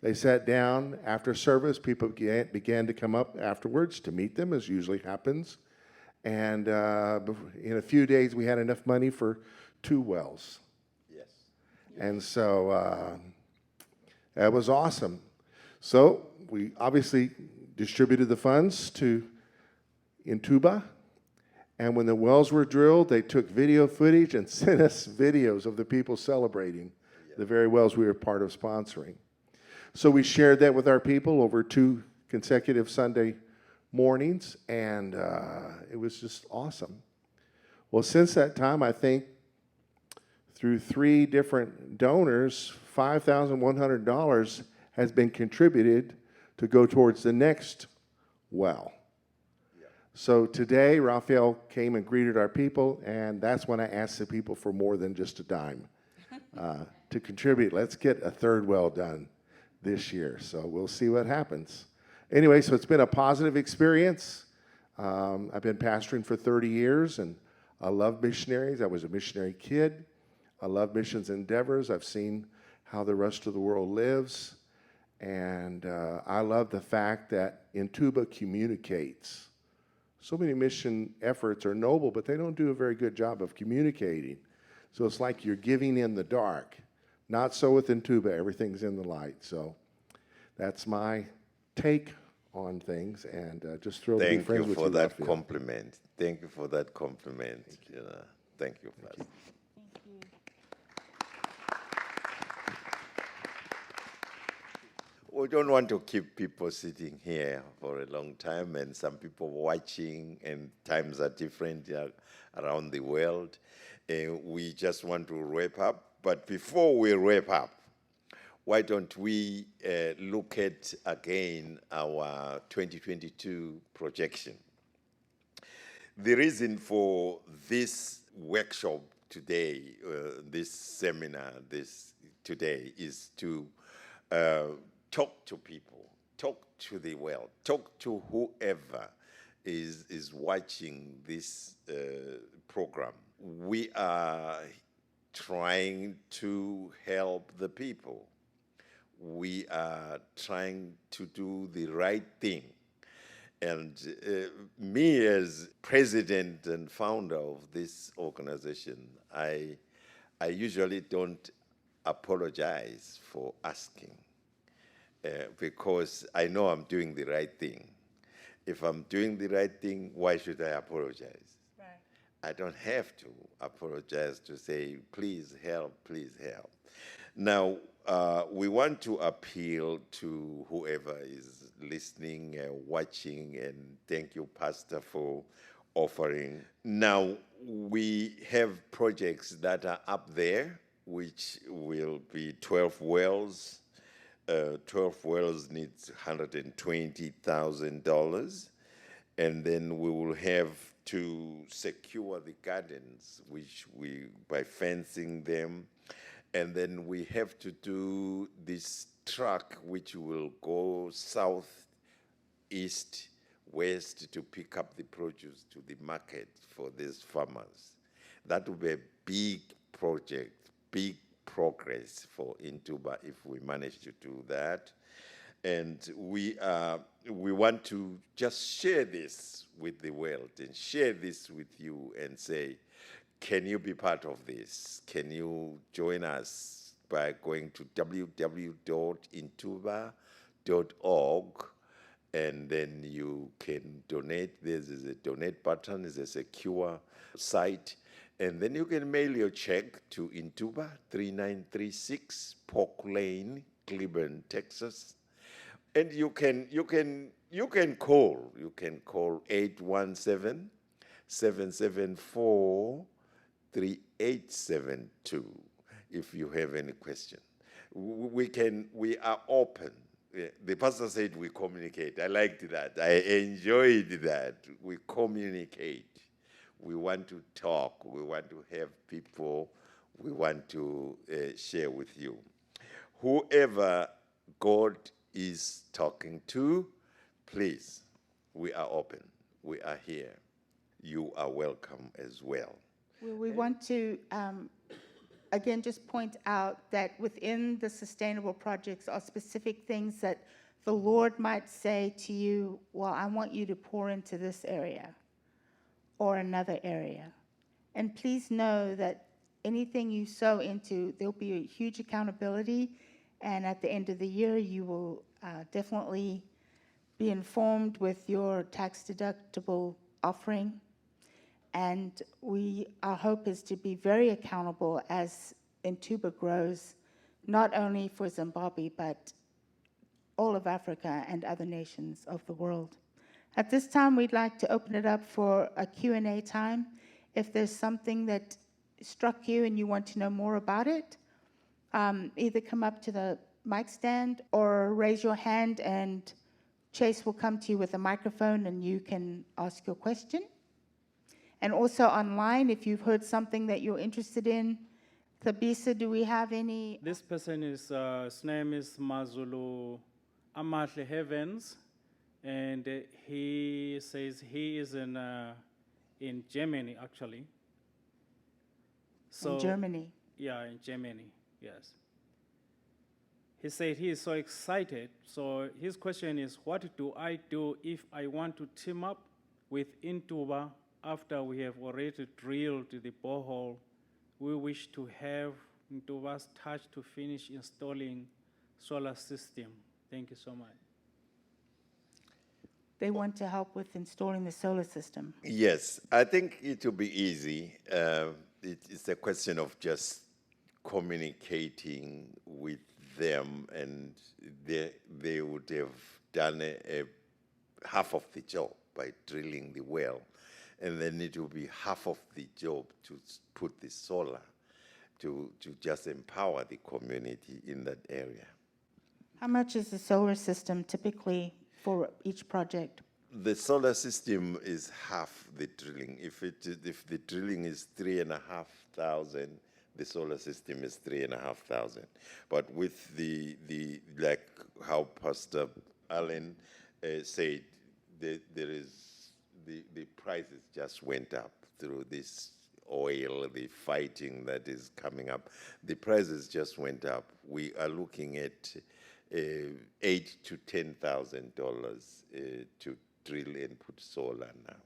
Speaker 11: They sat down after service. People began to come up afterwards to meet them, as usually happens. And in a few days, we had enough money for 2 wells.
Speaker 3: Yes.
Speaker 11: And so that was awesome. So we obviously distributed the funds to INTUBA. And when the wells were drilled, they took video footage and sent us videos of the people celebrating the very wells we were part of sponsoring. So we shared that with our people over 2 consecutive Sunday mornings, and it was just awesome. Well, since that time, I think through 3 different donors, $5,100 has been contributed to go towards the next well. So today, Raphael came and greeted our people, and that's when I asked the people for more than just a dime to contribute. Let's get a 3rd well done this year, so we'll see what happens. Anyway, so it's been a positive experience. I've been pastoring for 30 years, and I love missionaries. I was a missionary kid. I love missions endeavors. I've seen how the rest of the world lives, and I love the fact that INTUBA communicates. So many mission efforts are noble, but they don't do a very good job of communicating. So it's like you're giving in the dark. Not so with INTUBA, everything's in the light. So that's my take on things, and just thrilled to be friends with you.
Speaker 3: Thank you for that
Speaker 11: Raphael.
Speaker 3: compliment. Thank you for that compliment. Thank you, Pastor. We don't want to keep people sitting here for a long time, and some people watching, and times are different around the world. We just want to wrap up. But before we wrap up, why don't we look at again our 2022 projection? The reason for this workshop today, this seminar today, is to talk to people, talk to the world, talk to whoever is watching this program. We are trying to help the people. We are trying to do the right thing. And me, as president and founder of this organization, I usually don't apologize for asking because I know I'm doing the right thing. If I'm doing the right thing, why should I apologize? Right. I don't have to apologize to say, please help, please help. Now, we want to appeal to whoever is listening, watching, and thank you, Pastor, for offering. Now, we have projects that are up there, which will be 12 wells. 12 wells needs $120,000. And then we will have to secure the gardens, which by fencing them. And then we have to do this truck, which will go south, east, west to pick up the produce to the market for these farmers. That will be a big project, big progress for INTUBA if we manage to do that. And we want to just share this with the world and share this with you and say, can you be part of this? Can you join us by going to www.intuba.org, and then you can donate. There's a donate button, it's a secure site, and then you can mail your check to Intuba 3936 Pork Lane, Cleburne, Texas. And you can call 817-774-3872 if you have any question. We are open. The pastor said we communicate. I liked that. I enjoyed that. We communicate. We want to talk. We want to have people. We want to share with you. Whoever God is talking to, please, we are open. We are here. You are welcome as well.
Speaker 1: We want to, again, just point out that within the sustainable projects are specific things that the Lord might say to you, well, I want you to pour into this area or another area. And please know that anything you sow into, there'll be a huge accountability, and at the end of the year, you will definitely be informed with your tax-deductible offering. And our hope is to be very accountable as INTUBA grows, not only for Zimbabwe, but all of Africa and other nations of the world. At this time, we'd like to open it up for a Q&A time. If there's something that struck you and you want to know more about it, either come up to the mic stand or raise your hand, and Chase will come to you with a microphone and you can ask your question. And also online, if you've heard something that you're interested in. Thabisa, do we have any?
Speaker 2: This person is, his name is Mazulu Amahle Heavens, and he says he is in Germany, actually.
Speaker 1: In Germany?
Speaker 2: Yeah, in Germany, yes. He said he is so excited. So his question is, what do I do if I want to team up with INTUBA after we have already drilled the borehole? We wish to have INTUBA's touch to finish installing solar system. Thank you so much.
Speaker 1: They want to help with installing the solar system.
Speaker 3: Yes, I think it will be easy. It's a question of just communicating with them, and they would have done a half of the job by drilling the well, and then it will be half of the job to put the solar to just empower the community in that area.
Speaker 1: How much is the solar system typically for each project?
Speaker 3: The solar system is half the drilling. If the drilling is 3,500, the solar system is 3,500. But with the like how Pastor Allen said, the prices just went up through this oil, the fighting that is coming up. The prices just went up. We are looking at $8,000 to $10,000 to drill and put solar now.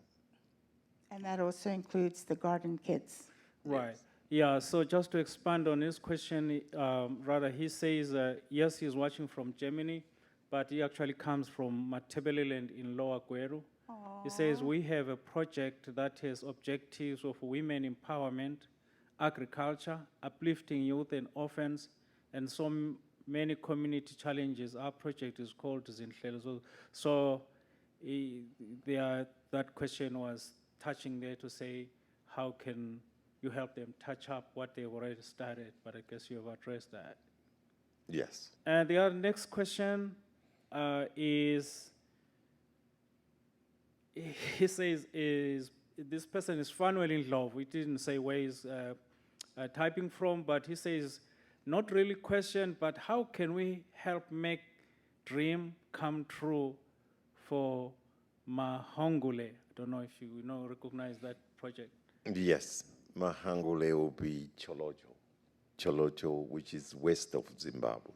Speaker 1: And that also includes the garden kits.
Speaker 2: Right. Yeah, so just to expand on his question, rather he says, yes, he's watching from Germany, but he actually comes from Matebeleland in Lower Gweru. He says, we have a project that has objectives of women empowerment, agriculture, uplifting youth and orphans, and so many community challenges. Our project is called Zinhlelo. So that question was touching there to say, how can you help them touch up what they've already started? But I guess you have addressed that.
Speaker 3: Yes.
Speaker 2: And the other next question is, he says, this person is Fanuel in love. We didn't say where he's typing from, but he says, not really question, but how can we help make dream come true for Mahongule? I don't know if you recognize that project.
Speaker 3: Yes, Mahangule will be Cholocho, which is west of Zimbabwe.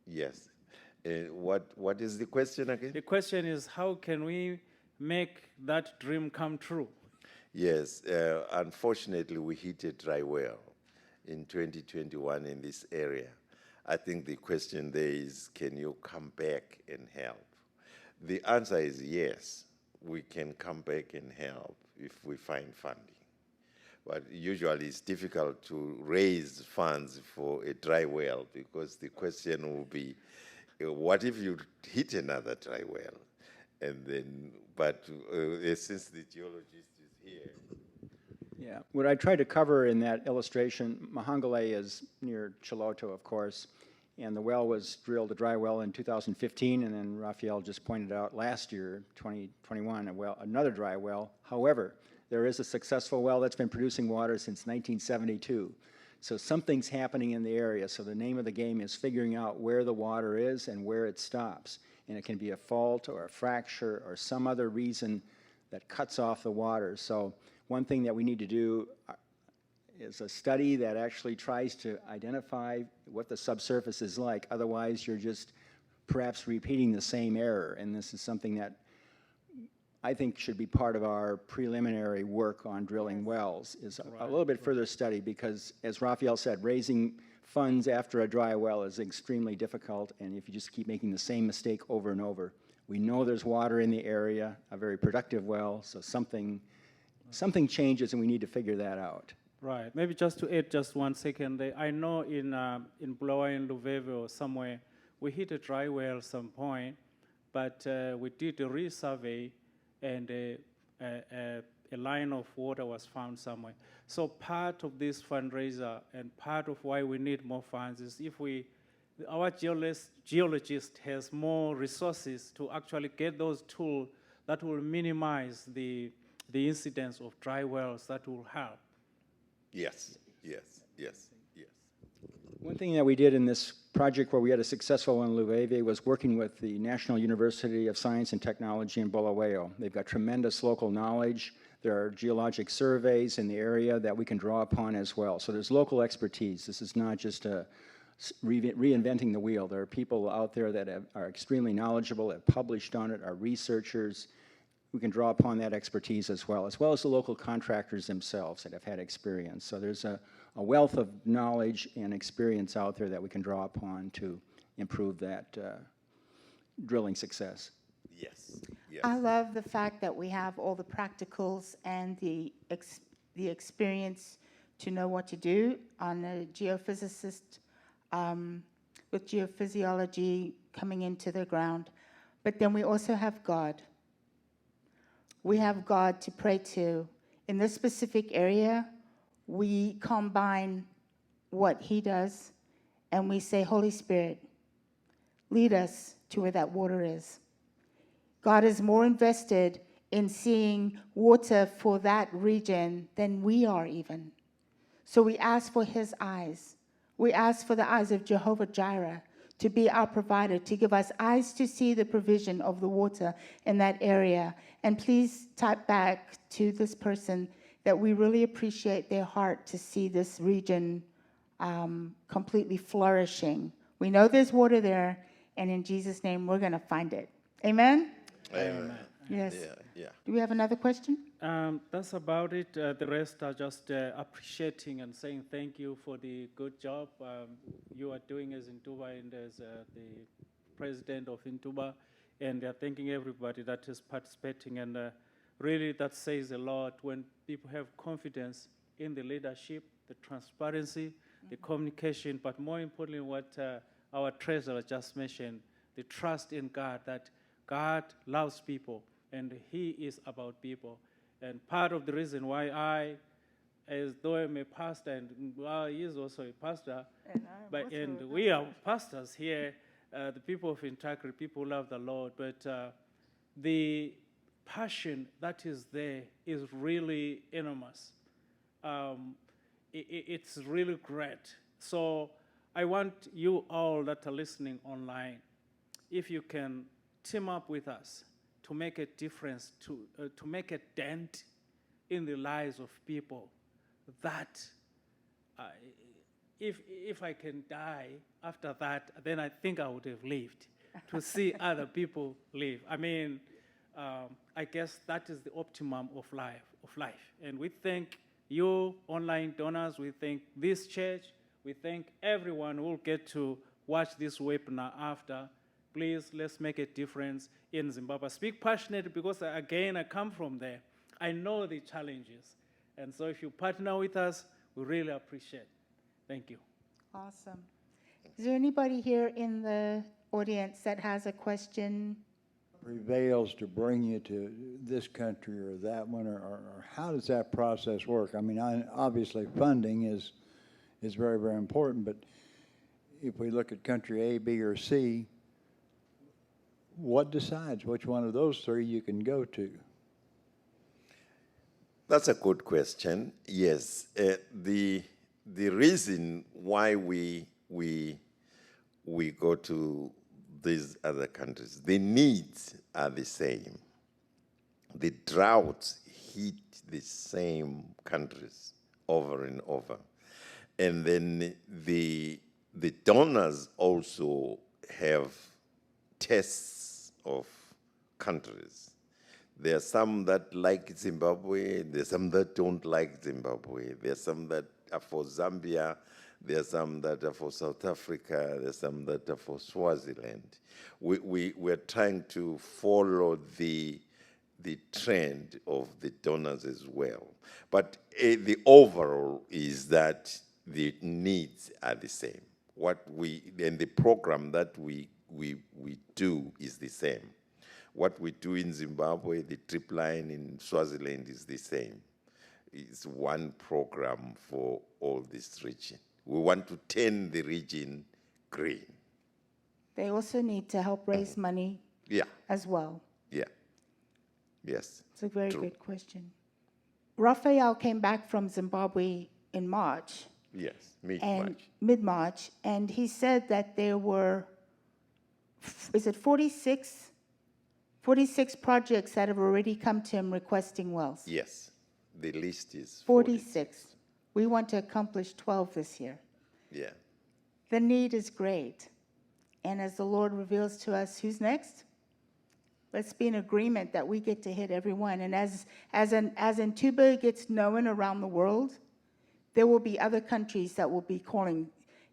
Speaker 3: Yes. What is the question again?
Speaker 2: The question is, how can we make that dream come true?
Speaker 3: Yes, unfortunately, we hit a dry well in 2021 in this area. I think the question there is, can you come back and help? The answer is yes, we can come back and help if we find funding. But usually it's difficult to raise funds for a dry well because the question will be, what if you hit another dry well? And then, but since the geologist is here.
Speaker 7: Yeah, what I tried to cover in that illustration, Mahangale is near Chiloto, of course, and the well was drilled, a dry well, in 2015, and then Raphael just pointed out last year, 2021, another dry well. However, there is a successful well that's been producing water since 1972. So something's happening in the area. So the name of the game is figuring out where the water is and where it stops. And it can be a fault or a fracture or some other reason that cuts off the water. So one thing that we need to do is a study that actually tries to identify what the subsurface is like. Otherwise, you're just perhaps repeating the same error. And this is something that I think should be part of our preliminary work on drilling wells, is a little bit further study, because as Raphael said, raising funds after a dry well is extremely difficult, and if you just keep making the same mistake over and over. We know there's water in the area, a very productive well, so something changes and we need to figure that out.
Speaker 2: Right. Maybe just to add just 1 second, I know in Blower in Luveve or somewhere, we hit a dry well at some point, but we did a resurvey and a line of water was found somewhere. So part of this fundraiser and part of why we need more funds is if our geologist has more resources to actually get those tools that will minimize the incidence of dry wells, that will help.
Speaker 3: Yes, yes, yes, yes.
Speaker 7: One thing that we did in this project where we had a successful one in Luveve was working with the National University of Science and Technology in Bulawayo. They've got tremendous local knowledge. There are geologic surveys in the area that we can draw upon as well. So there's local expertise. This is not just reinventing the wheel. There are people out there that are extremely knowledgeable, have published on it, are researchers. We can draw upon that expertise as well as the local contractors themselves that have had experience. So there's a wealth of knowledge and experience out there that we can draw upon to improve that drilling success.
Speaker 3: Yes, yes.
Speaker 1: I love the fact that we have all the practicals and the experience to know what to do on a geophysicist with geophysiology coming into the ground. But then we also have God. We have God to pray to. In this specific area, we combine what He does and we say, Holy Spirit, lead us to where that water is. God is more invested in seeing water for that region than we are even. So we ask for His eyes. We ask for the eyes of Jehovah Jireh to be our provider, to give us eyes to see the provision of the water in that area. And please type back to this person that we really appreciate their heart to see this region completely flourishing. We know there's water there, and in Jesus' name, we're going to find it. Amen?
Speaker 3: Amen.
Speaker 1: Yes.
Speaker 3: Yeah.
Speaker 1: Do we have another question?
Speaker 2: That's about it. The rest are just appreciating and saying thank you for the good job you are doing as INTUBA and as the president of INTUBA. And they're thanking everybody that is participating. And really, that says a lot when people have confidence in the leadership, the transparency, the communication, but more importantly, what our treasurer just mentioned, the trust in God, that God loves people and He is about people. And part of the reason why I, as though I'm a pastor, and he is also a pastor, and we are pastors here, the people of Integrity, people who love the Lord, but the passion that is there is really enormous. It's really great. So I want you all that are listening online, if you can team up with us to make a difference, to make a dent in the lives of people, that if I can die after that, then I think I would have lived to see other people live. I mean, I guess that is the optimum of life. of life. And we thank you, online donors, we thank this church, we thank everyone who will get to watch this webinar after. Please, let's make a difference in Zimbabwe. Speak passionate because, again, I come from there. I know the challenges. And so if you partner with us, we really appreciate it. Thank you.
Speaker 1: Awesome. Is there anybody here in the audience that has a question?
Speaker 12: Prevails to bring you to this country or that one, or how does that process work? I mean, obviously funding is very, very important, but if we look at country A, B, or C, what decides which one of those three you can go to?
Speaker 3: That's a good question. Yes, the reason why we go to these other countries, the needs are the same. The droughts hit the same countries over and over, and then the donors also have tests of countries. There are some that like Zimbabwe, there are some that don't like Zimbabwe, there are some that are for Zambia, there are some that are for South Africa, there are some that are for Swaziland. We're trying to follow the trend of the donors as well. But the overall is that the needs are the same. And the program that we do is the same. What we do in Zimbabwe, the drip line in Swaziland is the same. It's one program for all this region. We want to turn the region green.
Speaker 1: They also need to help raise money as well.
Speaker 3: Yeah. Yes.
Speaker 1: It's a very good question. Raphael came back from Zimbabwe in March.
Speaker 3: Yes, mid-March.
Speaker 1: Mid-March, and he said that there were, is it 46 projects that have already come to him requesting wells?
Speaker 3: Yes, the list is
Speaker 1: 46. We want to accomplish 12 this year.
Speaker 3: Yeah.
Speaker 1: The need is great. And as the Lord reveals to us who's next, let's be in agreement that we get to hit everyone. And as INTUBA gets known around the world, there will be other countries that will be calling.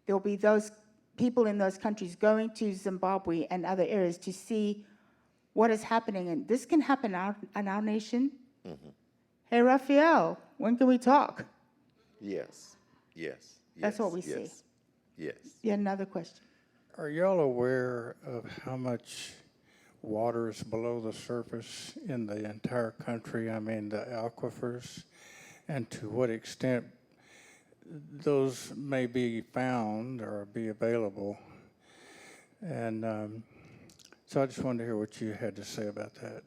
Speaker 1: There will be those people in those countries going to Zimbabwe and other areas to see what is happening. And this can happen in our nation. Mm-hmm. Hey, Raphael, when can we talk?
Speaker 3: Yes, yes.
Speaker 1: That's what we see.
Speaker 3: Yes.
Speaker 1: Yeah, another question.
Speaker 13: Are y'all aware of how much water is below the surface in the entire country? I mean, the aquifers, and to what extent those may be found or be available? And so I just wanted to hear what you had to say about that.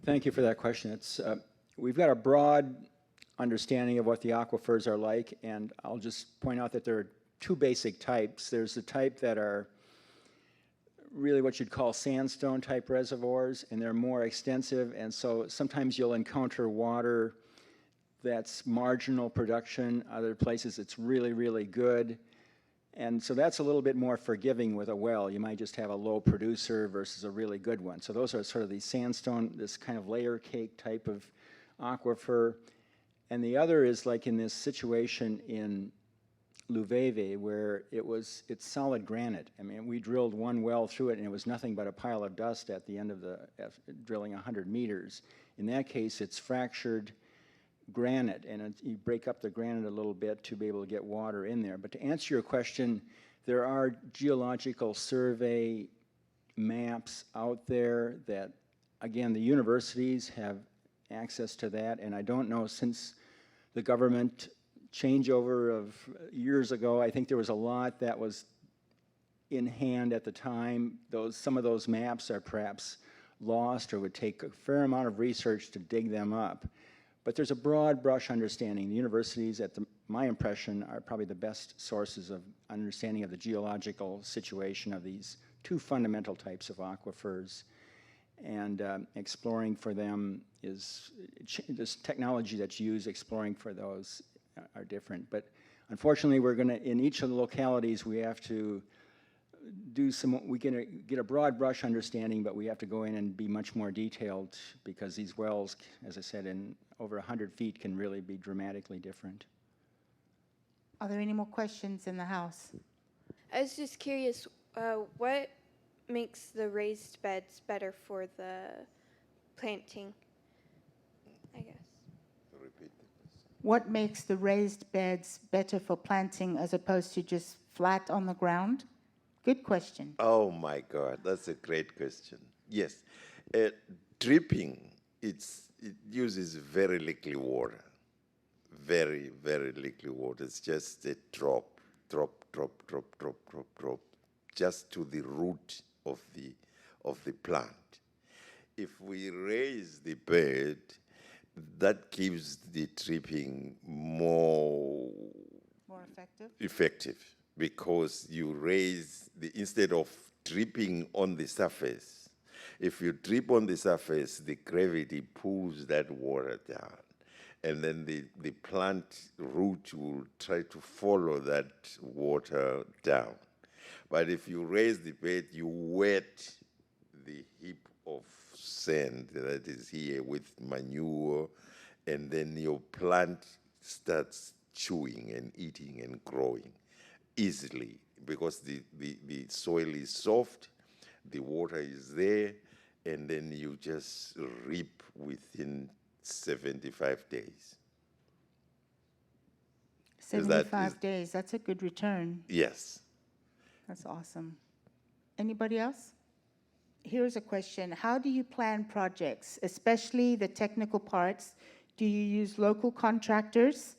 Speaker 7: Thank you for that question. It's we've got a broad understanding of what the aquifers are like, and I'll just point out that there are two basic types. There's the type that are really what you'd call sandstone type reservoirs, and they're more extensive, and so sometimes you'll encounter water that's marginal production. Other places it's really, really good. And so that's a little bit more forgiving with a well. You might just have a low producer versus a really good one. So those are sort of the sandstone, this kind of layer cake type of aquifer. And the other is like in this situation in Luveve where it's solid granite. I mean, we drilled one well through it and it was nothing but a pile of dust at the end of drilling 100 meters. In that case, it's fractured granite, and you break up the granite a little bit to be able to get water in there. But to answer your question, there are geological survey maps out there that, again, the universities have access to that, and I don't know, since the government changeover of years ago, I think there was a lot that was in hand at the time. Some of those maps are perhaps lost or would take a fair amount of research to dig them up. But there's a broad brush understanding. The universities, my impression, are probably the best sources of understanding of the geological situation of these two fundamental types of aquifers. And exploring for them is, this technology that's used, exploring for those are different. But unfortunately, we're going to, in each of the localities, we have to we can get a broad brush understanding, but we have to go in and be much more detailed because these wells, as I said, in over 100 feet can really be dramatically different.
Speaker 1: Are there any more questions in the house?
Speaker 14: I was just curious, what makes the raised beds better for the planting, I guess?
Speaker 3: Repeat the question.
Speaker 1: What makes the raised beds better for planting as opposed to just flat on the ground? Good question.
Speaker 3: Oh my God, that's a great question. Yes, dripping, it uses very little water, very, very little water. It's just a drop, just to the root of the plant. If we raise the bed, that gives the dripping more effective because you raise instead of dripping on the surface. If you drip on the surface, the gravity pulls that water down. And then the plant root will try to follow that water down. But if you raise the bed, you wet the heap of sand that is here with manure, and then your plant starts chewing and eating and growing easily because the soil is soft, the water is there, and then you just reap within 75 days.
Speaker 1: 75 days, that's a good return.
Speaker 3: Yes.
Speaker 1: That's awesome. Anybody else? Here's a question. How do you plan projects, especially the technical parts? Do you use local contractors?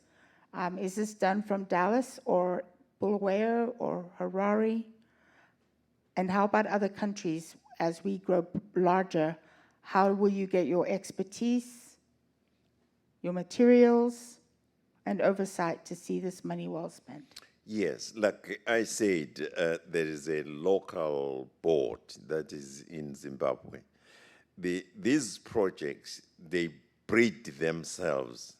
Speaker 1: Is this done from Dallas or Bulawayo or Harare? And how about other countries as we grow larger? How will you get your expertise, your materials, and oversight to see this money well spent?
Speaker 3: Yes, like I said, there is a local board that is in Zimbabwe. These projects, they breed themselves.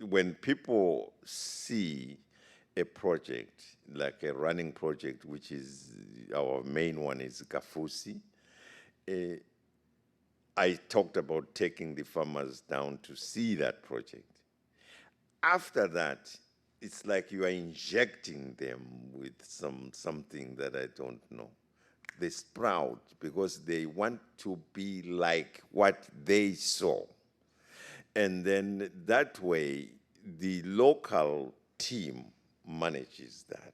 Speaker 3: When people see a project, like a running project, which is our main one is Gafusi, I talked about taking the farmers down to see that project. After that, it's like you are injecting them with something that I don't know. They sprout because they want to be like what they saw. And then that way, the local team manages that.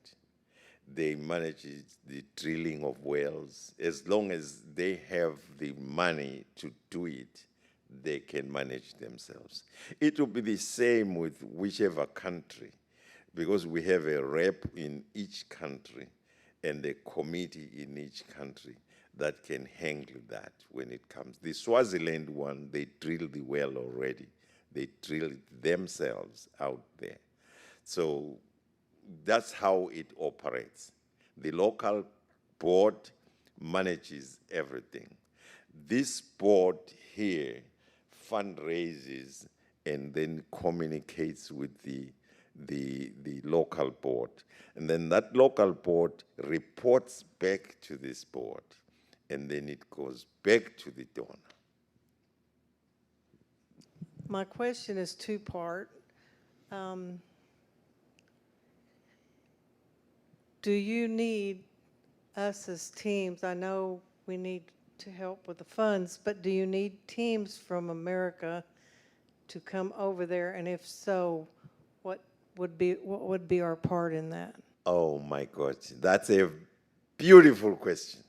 Speaker 3: They manage the drilling of wells. As long as they have the money to do it, they can manage themselves. It will be the same with whichever country, because we have a rep in each country and a committee in each country that can handle that when it comes. The Swaziland one, they drill the well already. They drill it themselves out there. So that's how it operates. The local board manages everything. This board here fundraises and then communicates with the local board. And then that local board reports back to this board, and then it goes back to the donor.
Speaker 15: My question is two-part. Do you need us as teams? I know we need to help with the funds, but do you need teams from America to come over there? And if so, what would be our part in that?
Speaker 3: Oh my God, that's a beautiful question.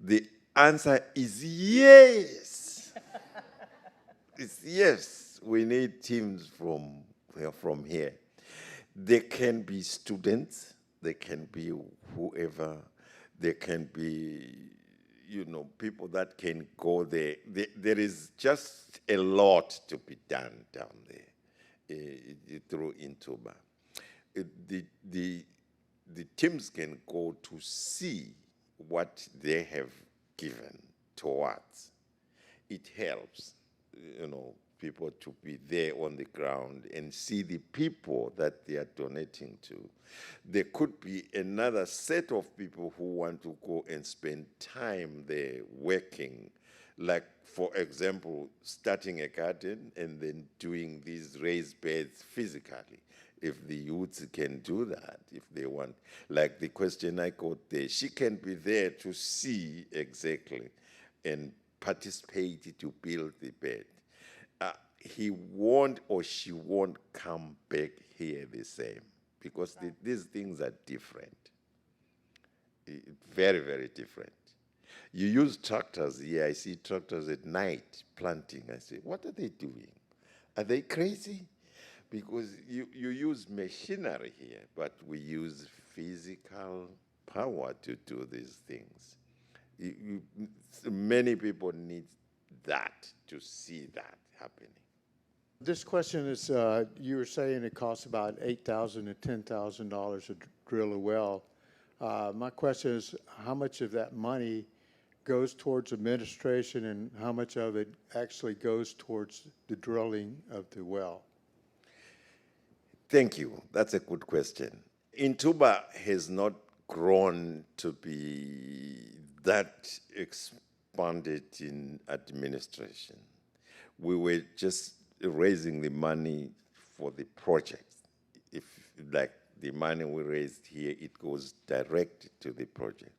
Speaker 3: The answer is yes. It's yes. We need teams from here. They can be students. They can be whoever. They can be, people that can go there. There is just a lot to be done down there through INTUBA. The teams can go to see what they have given towards. It helps. people to be there on the ground and see the people that they are donating to. There could be another set of people who want to go and spend time there working, like, for example, starting a garden and then doing these raised beds physically. If the youths can do that, if they want, like the question I got there, she can be there to see exactly and participate to build the bed. He won't or she won't come back here the same, because these things are different. Very, very different. You use tractors here. I see tractors at night planting. I say, what are they doing? Are they crazy? Because you use machinery here, but we use physical power to do these things. Many people need that to see that happening.
Speaker 9: This question is, you were saying it costs about $8,000 to $10,000 to drill a well. My question is, how much of that money goes towards administration and how much of it actually goes towards the drilling of the well?
Speaker 3: Thank you. That's a good question. INTUBA has not grown to be that expanded in administration. We were just raising the money for the project. If, like, the money we raised here, it goes direct to the project.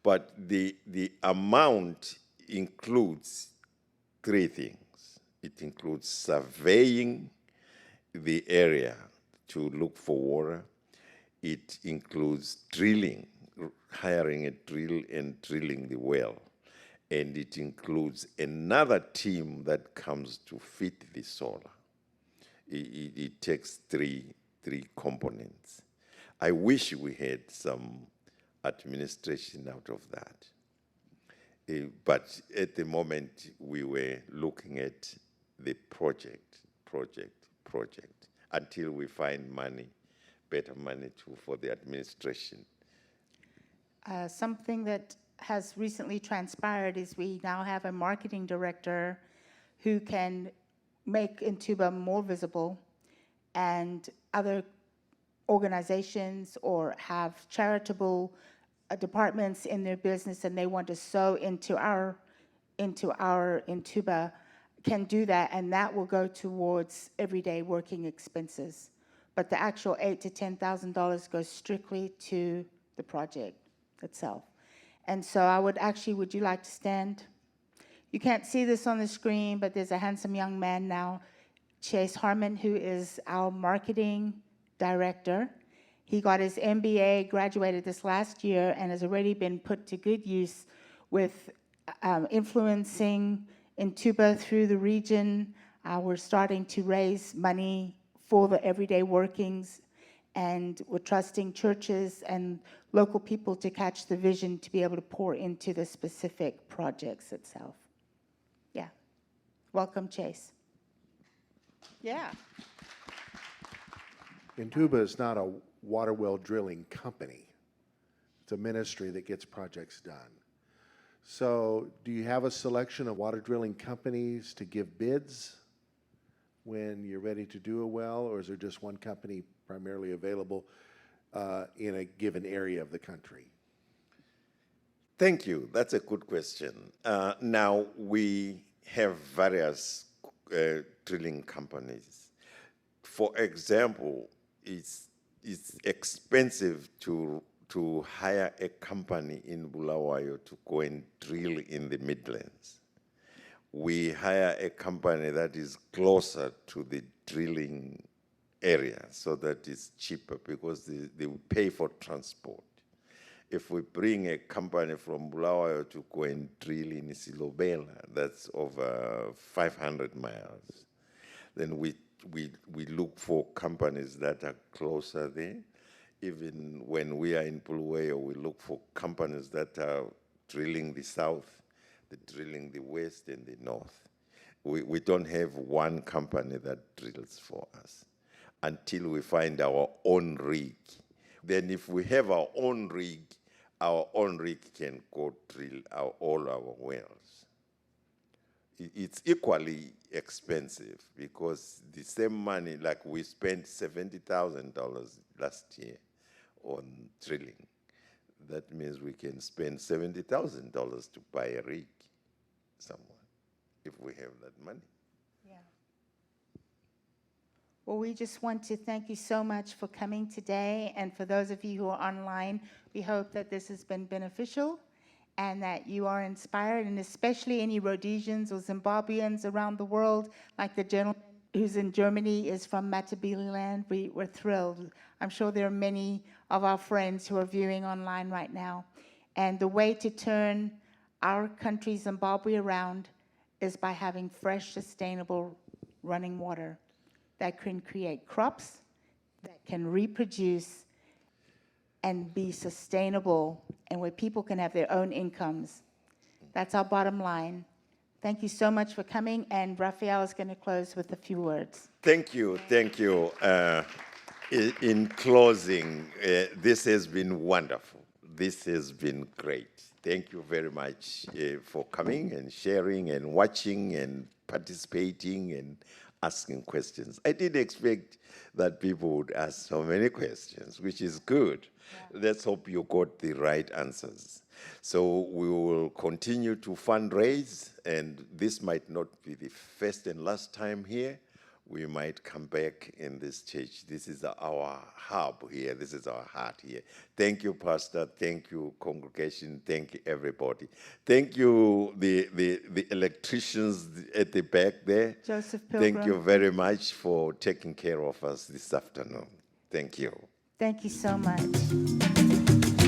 Speaker 3: But the amount includes three things. It includes surveying the area to look for water. It includes drilling, hiring a drill and drilling the well. And it includes another team that comes to fit the solar. It takes three components. I wish we had some administration out of that. But at the moment, we were looking at the project, until we find money, better money for the administration.
Speaker 1: Something that has recently transpired is we now have a marketing director who can make INTUBA more visible, and other organizations or have charitable departments in their business and they want to sow into our INTUBA can do that, and that will go towards everyday working expenses. But the actual $8,000 to $10,000 goes strictly to the project itself. And so I would you like to stand? You can't see this on the screen, but there's a handsome young man now, Chase Harmon, who is our marketing director. He got his MBA, graduated this last year, and has already been put to good use with influencing INTUBA through the region. We're starting to raise money for the everyday workings, and we're trusting churches and local people to catch the vision to be able to pour into the specific projects itself. Yeah. Welcome, Chase. Yeah.
Speaker 11: INTUBA is not a water well drilling company. It's a ministry that gets projects done. So do you have a selection of water drilling companies to give bids when you're ready to do a well, or is there just one company primarily available in a given area of the country?
Speaker 3: Thank you. That's a good question. Now, we have various drilling companies. For example, it's expensive to hire a company in Bulawayo to go and drill in the Midlands. We hire a company that is closer to the drilling area so that it's cheaper, because they will pay for transport. If we bring a company from Bulawayo to go and drill in Silobela, that's over 500 miles, then we look for companies that are closer there. Even when we are in Bulawayo, we look for companies that are drilling the south, drilling the west and the north. We don't have one company that drills for us until we find our own rig. Then if we have our own rig can go drill all our wells. it's equally expensive because the same money, like we spent $70,000 last year on drilling. That means we can spend $70,000 to buy a rig somewhere if we have that money.
Speaker 1: Well, we just want to thank you so much for coming today. And for those of you who are online, we hope that this has been beneficial and that you are inspired, and especially any Rhodesians or Zimbabweans around the world, like the gentleman who's in Germany is from Matabeleland. We're thrilled. I'm sure there are many of our friends who are viewing online right now. And the way to turn our country, Zimbabwe, around is by having fresh, sustainable running water that can create crops, that can reproduce and be sustainable, and where people can have their own incomes. That's our bottom line. Thank you so much for coming, and Raphael is going to close with a few words.
Speaker 3: Thank you, thank you. In closing, this has been wonderful. This has been great. Thank you very much for coming and sharing and watching and participating and asking questions. I didn't expect that people would ask so many questions, which is good. Yeah. Let's hope you got the right answers. So we will continue to fundraise, and this might not be the first and last time here. We might come back in this church. This is our hub here. This is our heart here. Thank you, Pastor. Thank you, congregation. Thank you, everybody. Thank you, the electricians at the back there.
Speaker 1: Joseph Pilgrim.
Speaker 3: Thank you very much for taking care of us this afternoon. Thank you.
Speaker 1: Thank you so much.